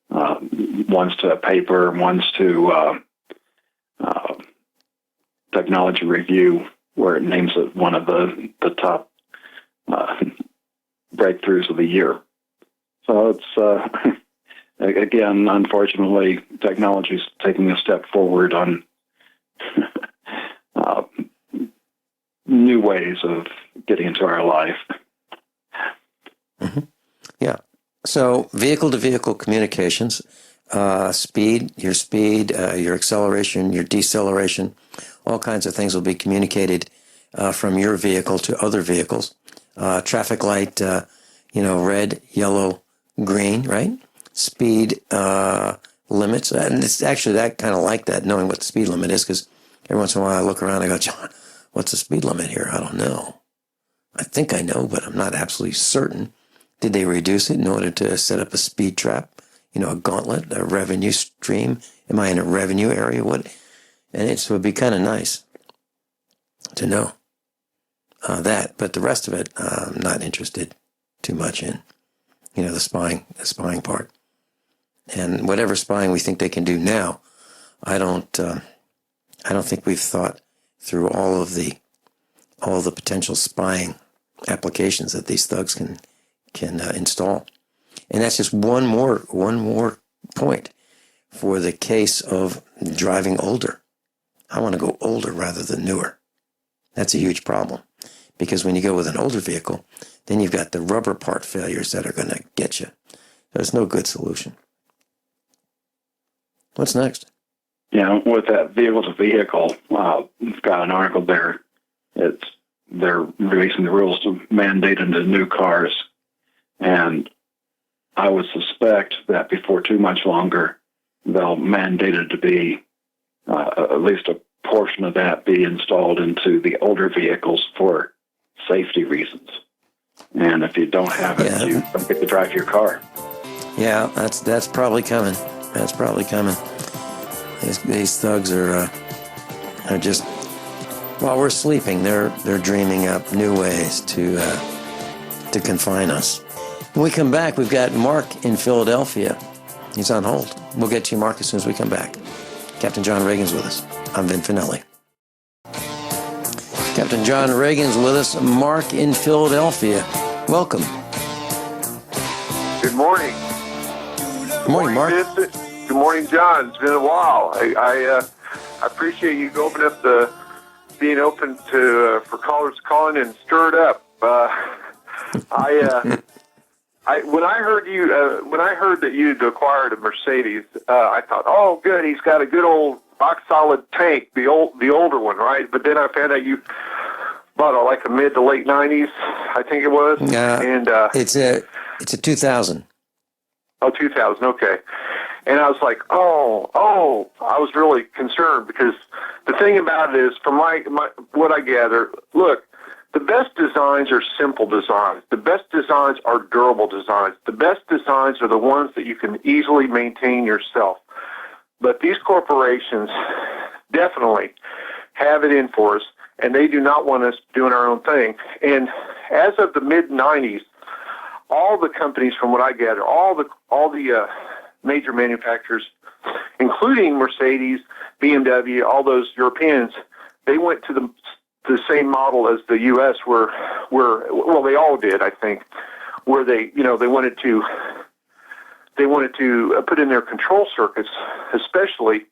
One's to a paper, and one's to Technology Review, where it names it one of the top breakthroughs of the year. So it's again, unfortunately, technology is taking a step forward on new ways of getting into our life. Mm-hmm. Yeah. So vehicle-to-vehicle communications, speed, your acceleration, your deceleration, all kinds of things will be communicated from your vehicle to other vehicles. Traffic light, red, yellow, green, right? Speed limits. And it's actually that kind of like that, knowing what the speed limit is, because every once in a while I look around and I go, John, what's the speed limit here? I don't know. I think I know, but I'm not absolutely certain. Did they reduce it in order to set up a speed trap? A gauntlet, a revenue stream? Am I in a revenue area? What? And it would be kind of nice to know that. But the rest of it, I'm not interested too much in. The spying part. And whatever spying we think they can do now, I don't think we've thought through all of the potential spying applications that these thugs can install. And that's just one more point for the case of driving older. I want to go older rather than newer. That's a huge problem, because when you go with an older vehicle, then you've got the rubber part failures that are going to get you. There's no good solution. What's next? Yeah, with that vehicle-to-vehicle, we've got an article there. They're releasing the rules to mandate into new cars, and I would suspect that before too much longer, they'll mandate it to be at least a portion of that be installed into the older vehicles for safety reasons. And if you don't have it, you don't get to drive your car. Yeah, that's probably coming. That's probably coming. These thugs are just, while we're sleeping, they're dreaming up new ways to confine us. When we come back, we've got Mark in Philadelphia. He's on hold. We'll get to you, Mark, as soon as we come back. Captain John Regan's with us. I'm Vin Finelli. Captain John Regan's with us. Mark in Philadelphia. Welcome. Good morning. Good morning, Mark. Vincent. Good morning, John. It's been a while. I appreciate you being open to for callers calling and stir it up. When I heard that you'd acquired a Mercedes, I thought, oh, good, he's got a good old rock solid tank, the older one, right? But then I found out you bought a mid to late '90s, I think it was, and it's a 2000. Oh, 2000, okay. And I was like, oh, I was really concerned, because the thing about it is, from what I gather, look, the best designs are simple designs. The best designs are durable designs. The best designs are the ones that you can easily maintain yourself. But these corporations definitely have it in for us, and they do not want us doing our own thing. And as of the mid-'90s, all the companies, from what I gather, all the major manufacturers, including Mercedes, BMW, all those Europeans, they went to the same model as the U.S. where they all did, I think, where they wanted to put in their control circuits, especially,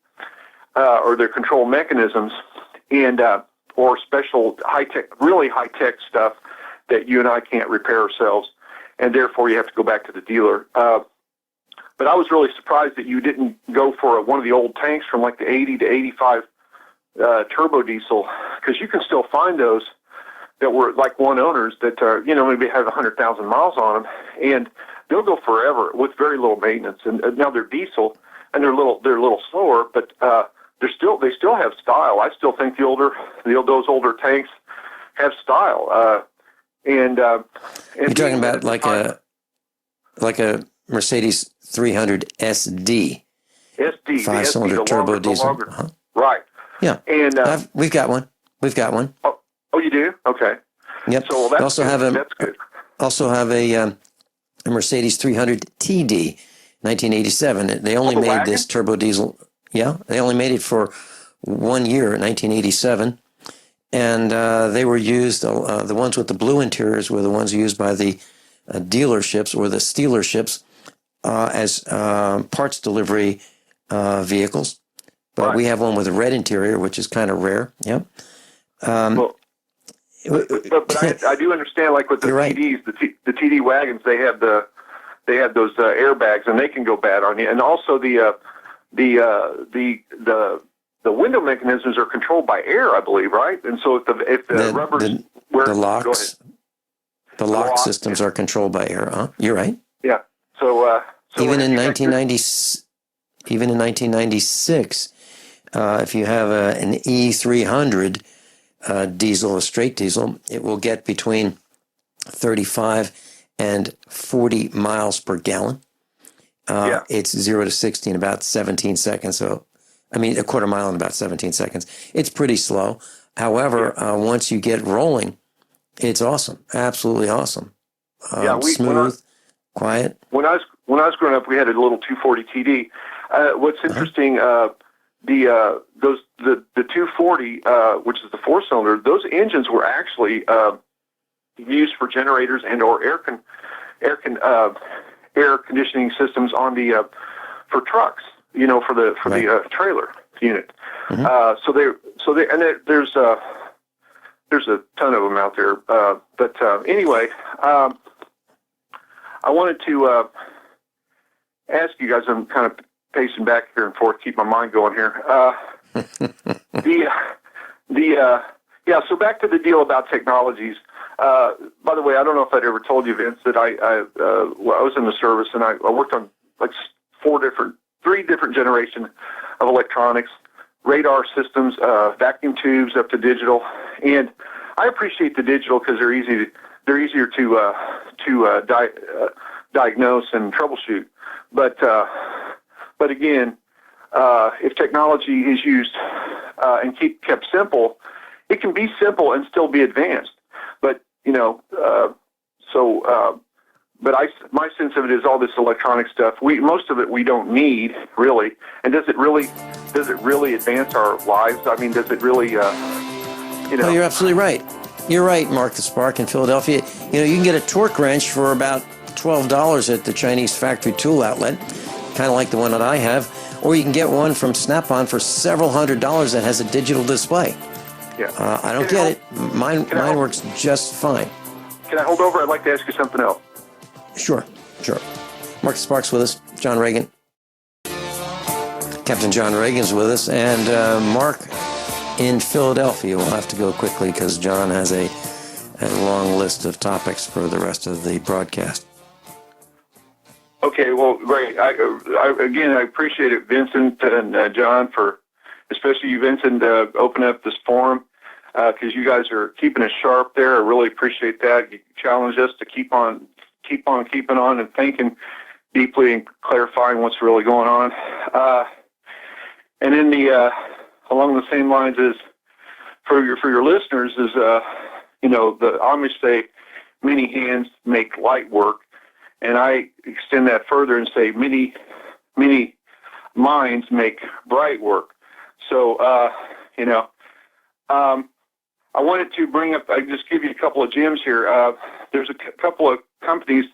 or their control mechanisms, and or special really high tech stuff that you and I can't repair ourselves. and therefore you have to go back to the dealer. But I was really surprised that you didn't go for one of the old tanks from like the 80 to 85 turbo diesel, because you can still find those that were like one owners that maybe have 100,000 miles on them, and they'll go forever with very little maintenance. And now they're diesel, and they're a little slower, but they still have style. I still think those older tanks have style. And you're talking about like a Mercedes 300 SD. SD, 5-cylinder turbo diesel. Right. Yeah. And we've got one. Oh, you do? Okay. Yep. So that's good. Also have a Mercedes 300 TD, 1987. They only made this turbo diesel. Yeah, they only made it for 1 year, 1987, and they were used. The ones with the blue interiors were the ones used by the dealerships or the stealerships as parts delivery vehicles. But we have one with a red interior, which is kind of rare. Yep. But I do understand, like with the TDs, the TD wagons, they have those airbags, and they can go bad on you. And also the window mechanisms are controlled by air, I believe, right? And so if the rubbers, the lock systems are controlled by air. Huh? You're right. Yeah. So even in 1996, if you have an E300 diesel, a straight diesel, it will get between 35 and 40 miles per gallon. It's 0 to 60 in about 17 seconds. So, a quarter mile in about 17 seconds. It's pretty slow. However, once you get rolling, it's awesome. Absolutely awesome. Smooth, quiet. When I was growing up, we had a little 240 TD. What's interesting, the 240, which is the 4-cylinder, those engines were actually used for generators and or air conditioning systems on the for trucks, for the trailer unit. Mm-hmm. There's a ton of them out there. But anyway, I wanted to ask you guys. I'm kind of pacing back here and forth, keep my mind going here. So back to the deal about technologies. By the way, I don't know if I'd ever told you, Vince, that I was in the service, and I worked on like three different generations of electronics, radar systems, vacuum tubes up to digital. And I appreciate the digital because they're easier to diagnose and troubleshoot. But again, if technology is used and kept simple, it can be simple and still be advanced. But my sense of it is all this electronic stuff. Most of it we don't need really. And does it really advance our lives? I mean, does it really? Oh, you're absolutely right. You're right, Mark the Spark in Philadelphia. You can get a torque wrench for about $12 at the Chinese factory tool outlet, kind of like the one that I have, or you can get one from Snap-on for several $100s that has a digital display. Yeah. I don't get it. Mine works just fine. Can I hold over? I'd like to ask you something else. Sure. Mark the Spark's with us. John Regan. Captain John Regan's with us, and Mark in Philadelphia. We'll have to go quickly because John has a long list of topics for the rest of the broadcast. Okay, well, great. I appreciate it, Vincent and John, especially you, Vincent, opening up this forum because you guys are keeping us sharp there. I really appreciate that. You challenge us to keep on keeping on and thinking deeply and clarifying what's really going on. And in along the same lines as for your listeners is the Amish say many hands make light work, and I extend that further and say many minds make bright work. So I wanted to bring up. I just give you a couple of gems here. There's a couple of companies.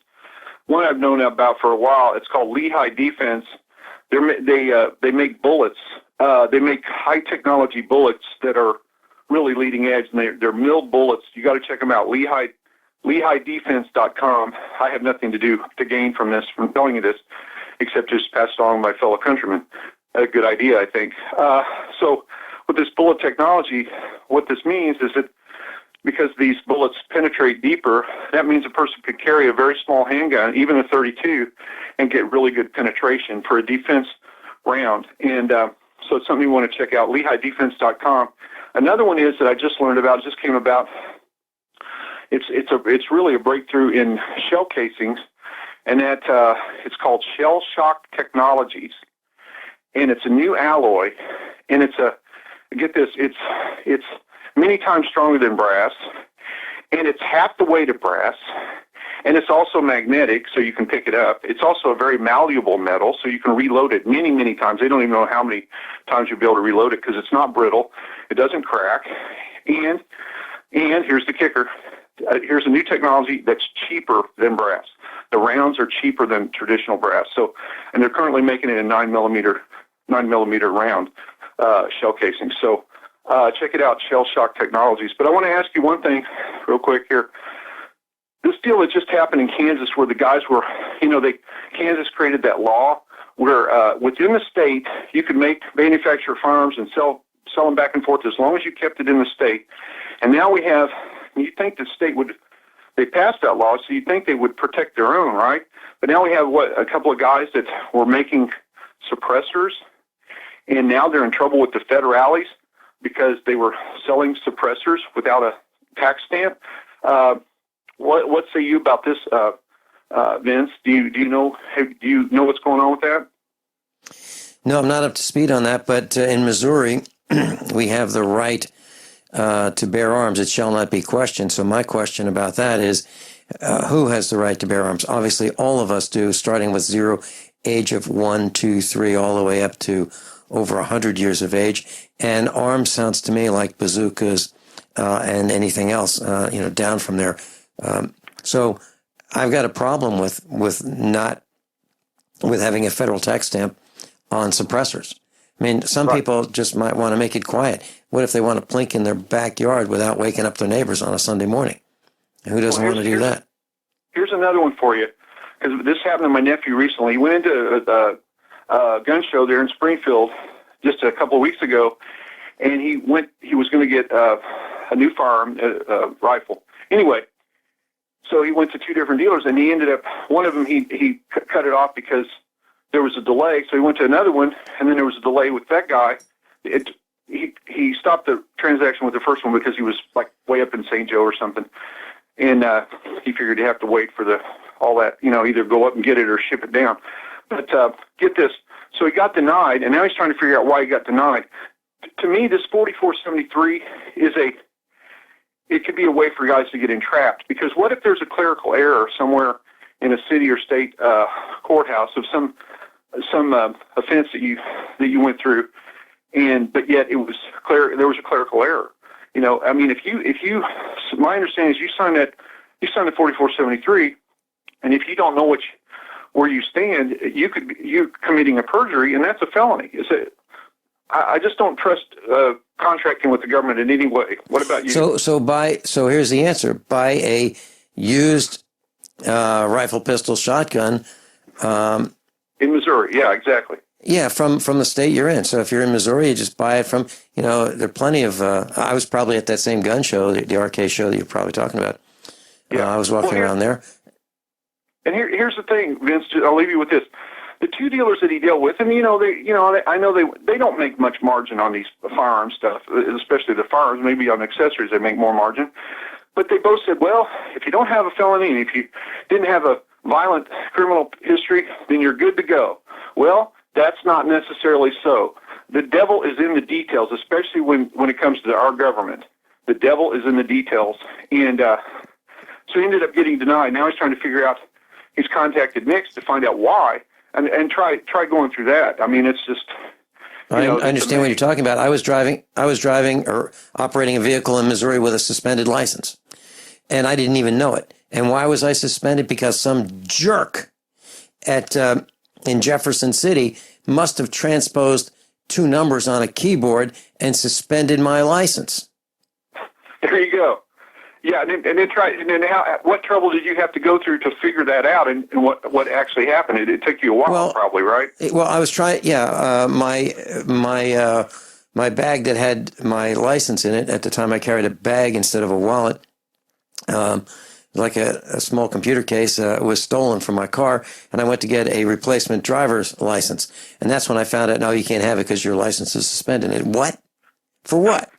One I've known about for a while. It's called Lehigh Defense. They make bullets. They make high technology bullets that are really leading edge, and they're milled bullets. You got to check them out. Lehigh LehighDefense.com. I have nothing to gain from telling you this, except just pass it on to my fellow countrymen. A good idea, I think. So with this bullet technology, what this means is that because these bullets penetrate deeper, that means a person could carry a very small handgun, even a .32, and get really good penetration for a defense round. And so it's something you want to check out, LehighDefense.com. Another one is that I just learned about, just came about. It's really a breakthrough in shell casings, and that it's called Shell Shock Technologies, and it's a new alloy, and get this, it's many times stronger than brass, and it's half the weight of brass, and it's also magnetic, so you can pick it up. It's also a very malleable metal, so you can reload it many, many times. They don't even know how many times you'll be able to reload it because it's not brittle. It doesn't crack. And here's the kicker. Here's a new technology that's cheaper than brass. The rounds are cheaper than traditional brass. So, and they're currently making it in 9mm round shell casing. So check it out, Shell Shock Technologies. But I want to ask you one thing real quick here. This deal that just happened in Kansas where the guys were, Kansas created that law where within the state you could manufacture firearms and sell them back and forth as long as you kept it in the state. And now we have, you think the state they passed that law, so you'd think they would protect their own, right? But now we have, a couple of guys that were making suppressors, and now they're in trouble with the federales because they were selling suppressors without a tax stamp. What say you about this, Vince? Do you know what's going on with that? No, I'm not up to speed on that, but in Missouri, we have the right to bear arms. It shall not be questioned. So my question about that is, who has the right to bear arms? Obviously, all of us do, starting with zero, age of 1, 2, 3, all the way up to over 100 years of age. And arms sounds to me like bazookas and anything else, down from there. So I've got a problem with having a federal tax stamp on suppressors. I mean, some people just might want to make it quiet. What if they want to plink in their backyard without waking up their neighbors on a Sunday morning? Who doesn't want to do that? Here's another one for you, because this happened to my nephew recently. He went into a gun show there in Springfield just a couple of weeks ago, and he was going to get a new firearm, rifle. Anyway, so he went to two different dealers, and he ended up, one of them, he cut it off because there was a delay. So he went to another one, and then there was a delay with that guy. He stopped the transaction with the first one because he was like way up in St. Joe or something. And he figured he'd have to wait for all that, either go up and get it or ship it down. But get this. So he got denied, and now he's trying to figure out why he got denied. To me, this 4473 it could be a way for guys to get entrapped. Because what if there's a clerical error somewhere in a city or state courthouse of some offense that you went through, but yet it was clear there was a clerical error. I mean, if you, my understanding is you signed the 4473, and if you don't know where you stand, you're committing a perjury, and that's a felony. I just don't trust contracting with the government in any way. What about you? So here's the answer: buy a used rifle, pistol, shotgun. In Missouri, yeah, exactly. Yeah, from the state you're in. So if you're in Missouri, you just buy it from, there are plenty of, I was probably at that same gun show, the RK show that you're probably talking about. Yeah. I was walking around there. And here's the thing, Vince, I'll leave you with this. The two dealers that he dealt with, and I know they don't make much margin on these firearm stuff, especially the firearms. Maybe on accessories they make more margin. But they both said, well, if you don't have a felony and if you didn't have a violent criminal history, then you're good to go. Well, that's not necessarily so. The devil is in the details, especially when it comes to our government. The devil is in the details. And so he ended up getting denied. Now he's trying to figure out, he's contacted NICS to find out why and try going through that. I mean, it's just... I understand what you're talking about. I was driving or operating a vehicle in Missouri with a suspended license, and I didn't even know it. And why was I suspended? Because some jerk in Jefferson City must have transposed two numbers on a keyboard and suspended my license. There you go. Yeah, and then what trouble did you have to go through to figure that out, and what actually happened? It took you a while, probably, right? I was trying. Yeah, my bag that had my license in it at the time, I carried a bag instead of a wallet. Like a small computer case was stolen from my car, and I went to get a replacement driver's license, and that's when I found out, no, you can't have it because your license is suspended. And what? For what?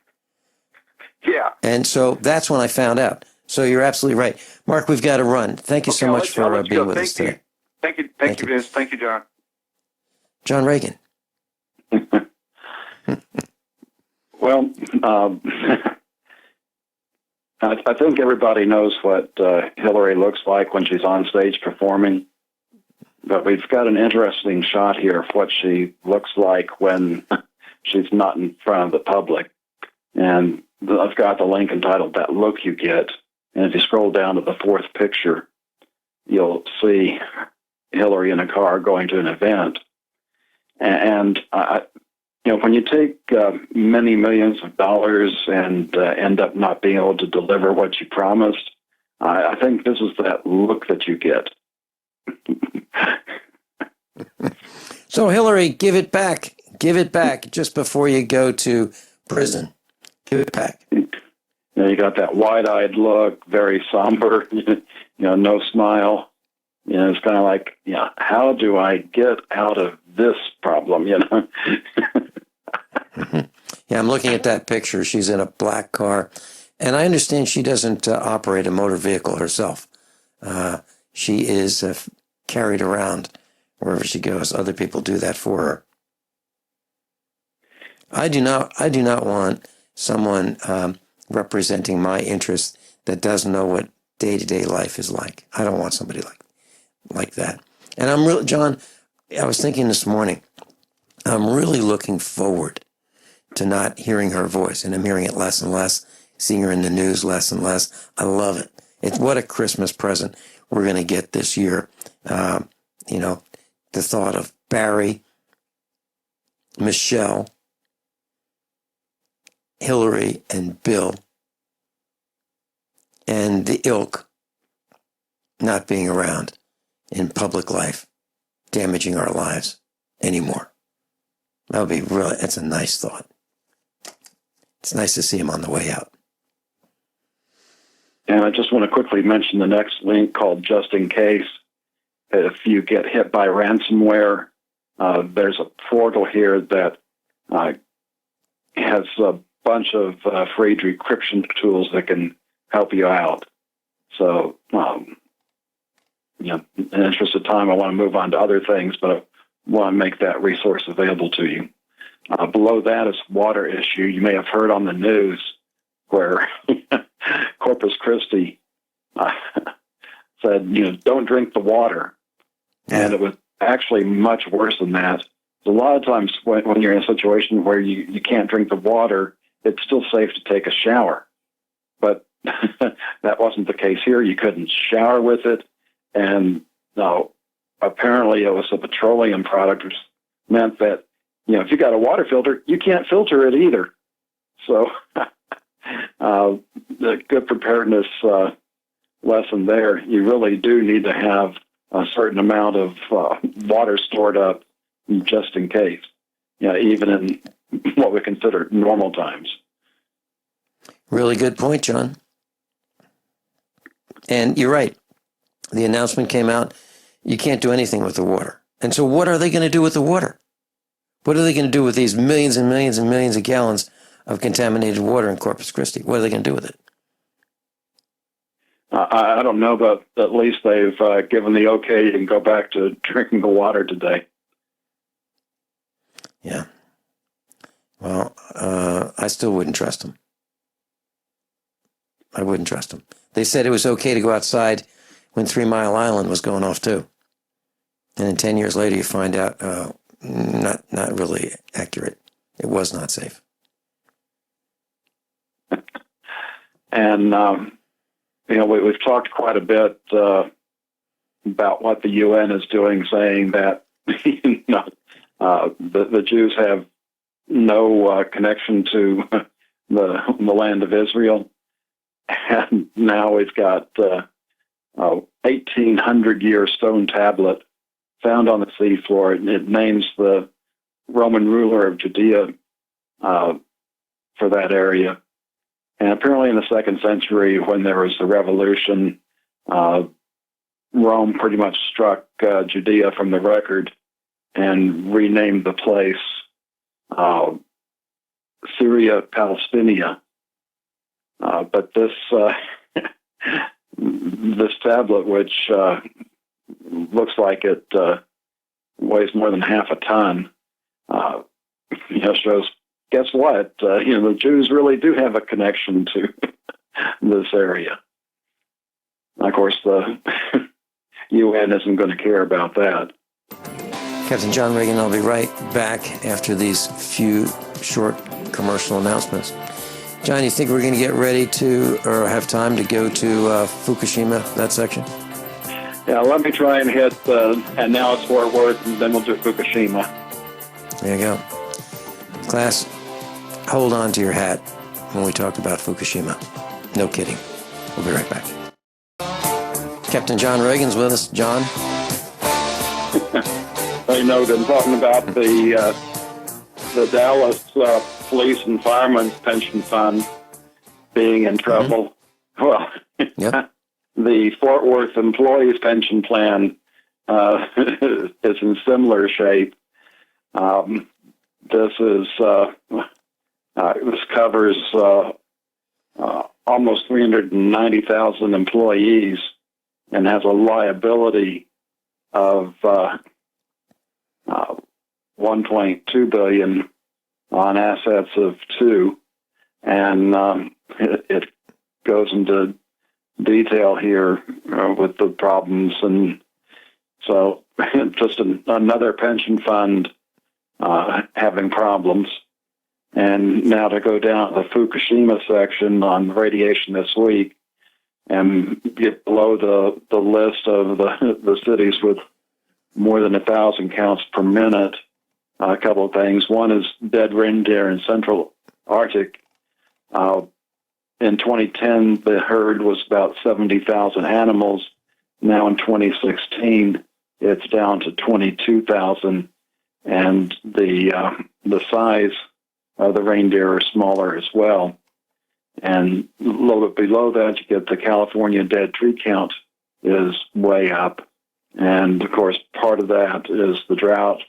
Yeah. And so that's when I found out. So you're absolutely right. Mark, we've got to run. Thank you so much for being with us today. Thank you, Vince. Thank you, John. John Regan. Well, I think everybody knows what Hillary looks like when she's on stage performing, but we've got an interesting shot here of what she looks like when she's not in front of the public. And I've got the link entitled That Look You Get. And if you scroll down to the fourth picture, you'll see Hillary in a car going to an event. And when you take many millions of dollars and end up not being able to deliver what you promised, I think this is that look that you get. So, Hillary, give it back. Give it back just before you go to prison. Give it back. You got that wide-eyed look, very somber, no smile. It's kind of like, how do I get out of this problem, Mm-hmm. Yeah, I'm looking at that picture. She's in a black car. And I understand she doesn't operate a motor vehicle herself. She is carried around wherever she goes. Other people do that for her. I do not want someone representing my interests that doesn't know what day-to-day life is like. I don't want somebody like that. And I'm really, John, I was thinking this morning, I'm really looking forward to not hearing her voice, and I'm hearing it less and less, seeing her in the news less and less. I love it. It's what a Christmas present we're going to get this year. The thought of Barry, Michelle, Hillary, and Bill, and the ilk not being around in public life, damaging our lives anymore. That would be really, that's a nice thought. It's nice to see him on the way out. And I just want to quickly mention the next link called Just In Case. If you get hit by ransomware, there's a portal here that has a bunch of free decryption tools that can help you out. So, in the interest of time, I want to move on to other things, but I want to make that resource available to you. Below that is water issue. You may have heard on the news where Corpus Christi said, don't drink the water. And it was actually much worse than that. A lot of times when you're in a situation where you can't drink the water, it's still safe to take a shower. But that wasn't the case here. You couldn't shower with it. And apparently it was a petroleum product, which meant that, if you got a water filter, you can't filter it either. So the good preparedness lesson there, you really do need to have a certain amount of water stored up just in case, even in what we consider normal times. Really good point, John. And you're right. The announcement came out, you can't do anything with the water. And so what are they going to do with the water? What are they going to do with these millions and millions and millions of gallons of contaminated water in Corpus Christi? What are they going to do with it? I don't know, but at least they've given the okay. You can go back to drinking the water today. Yeah. Well, I still wouldn't trust them. I wouldn't trust them. They said it was okay to go outside when 3 Mile Island was going off too. And then 10 years later, you find out, not really accurate. It was not safe. And, we've talked quite a bit about what the UN is doing, saying that the Jews have no connection to the land of Israel. And now we've got 1800-year stone tablet found on the seafloor. It names the Roman ruler of Judea for that area. And apparently in the 2nd century, when there was the revolution, Rome pretty much struck Judea from the record and renamed the place Syria Palestinia. But this this tablet, which looks like it weighs more than half a ton, shows. Guess what? The Jews really do have a connection to this area. Of course, the UN isn't going to care about that. Captain John Regan, I'll be right back after these few short commercial announcements. John, you think we're going to get ready to, or have time to go to Fukushima, that section? Yeah, let me try and hit, and now it's Fort Worth, and then we'll do Fukushima. There you go. Class, hold on to your hat when we talk about Fukushima. No kidding. We'll be right back. Captain John Regan's with us. John? Been talking about the Dallas Police and Firemen's Pension Fund being in trouble. Mm-hmm. Well, yep. The Fort Worth Employees Pension Plan is in similar shape. This covers almost 390,000 employees and has a liability of $1.2 billion on assets of $2 billion, and it goes into detail here with the problems, and so just another pension fund having problems. And now to go down to the Fukushima section on radiation this week and get below the list of the cities with more than 1,000 counts per minute. A couple of things. One is dead reindeer in Central Arctic. In 2010, the herd was about 70,000 animals. Now in 2016, it's down to 22,000, and the size of the reindeer are smaller as well. And a little bit below that, you get the California dead tree count is way up. And, of course, part of that is the drought.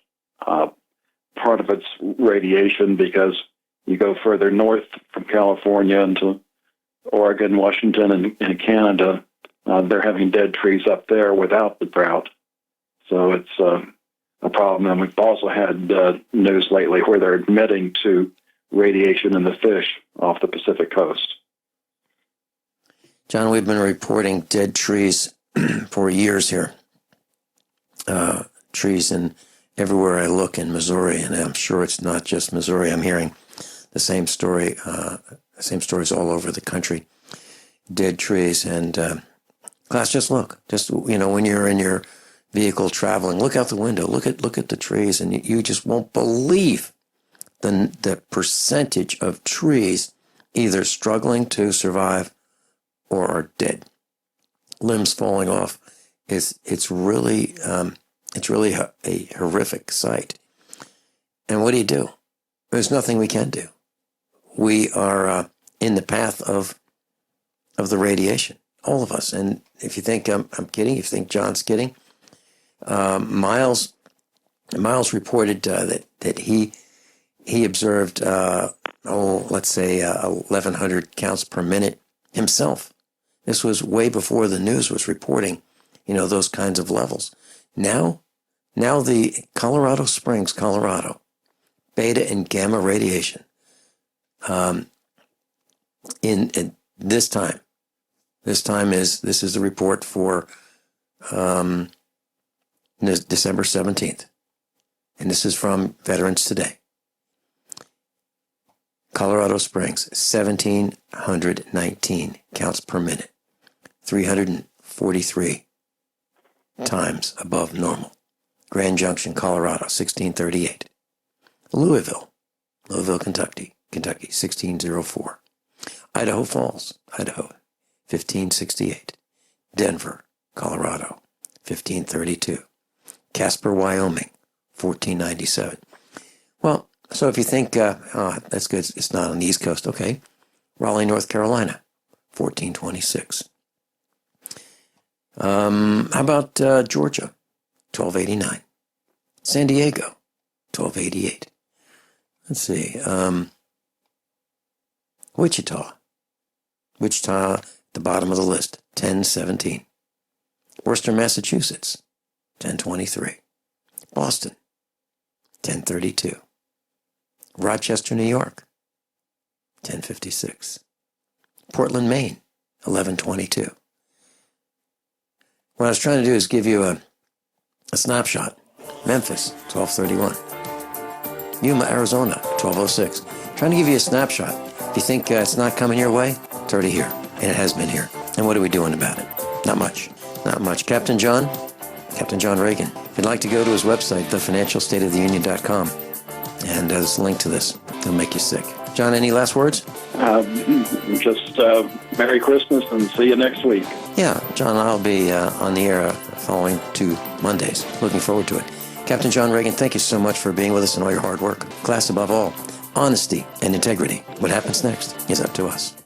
Part of it's radiation, because you go further north from California into Oregon, Washington, and Canada, they're having dead trees up there without the drought. So it's a problem. And we've also had news lately where they're admitting to radiation in the fish off the Pacific coast. John, we've been reporting dead trees for years here. Trees in everywhere I look in Missouri, and I'm sure it's not just Missouri. I'm hearing the same stories all over the country. Dead trees, and class, just look. When you're in your vehicle traveling, look out the window. Look at the trees, and you just won't believe the percentage of trees either struggling to survive or are dead. Limbs falling off. It's really a horrific sight. And what do? There's nothing we can do. We are in the path of the radiation, all of us. And if you think I'm kidding, if you think John's kidding, Miles reported that he observed, let's say 1,100 counts per minute himself. This was way before the news was reporting, those kinds of levels. Now the Colorado Springs, Colorado, beta and gamma radiation, in this time is the report for December 17th, and this is from Veterans Today. Colorado Springs, 1,719 counts per minute, 343 times above normal. Grand Junction, Colorado, 1,638. Louisville, Kentucky, 1,604. Idaho Falls, Idaho, 1568. Denver, Colorado, 1532. Casper, Wyoming, 1497. Well, so if you think, that's good, it's not on the East Coast, okay. Raleigh, North Carolina, 1426. How about Georgia, 1289. San Diego, 1288. Let's see. Wichita, at the bottom of the list, 1017. Worcester, Massachusetts, 1023. Boston, 1032. Rochester, New York, 1056. Portland, Maine, 1122. What I was trying to do is give you a snapshot. Memphis, 1231. Yuma, Arizona, 1206. Trying to give you a snapshot. If you think it's not coming your way, it's already here. And it has been here. And what are we doing about it? Not much. Not much. Captain John Regan. If you'd like to go to his website, thefinancialstateoftheunion.com, and there's a link to this. It'll make you sick. John, any last words? Just Merry Christmas and see you next week. Yeah, John, I'll be on the air following 2 Mondays. Looking forward to it. Captain John Regan, thank you so much for being with us and all your hard work. Class above all, honesty and integrity. What happens next is up to us.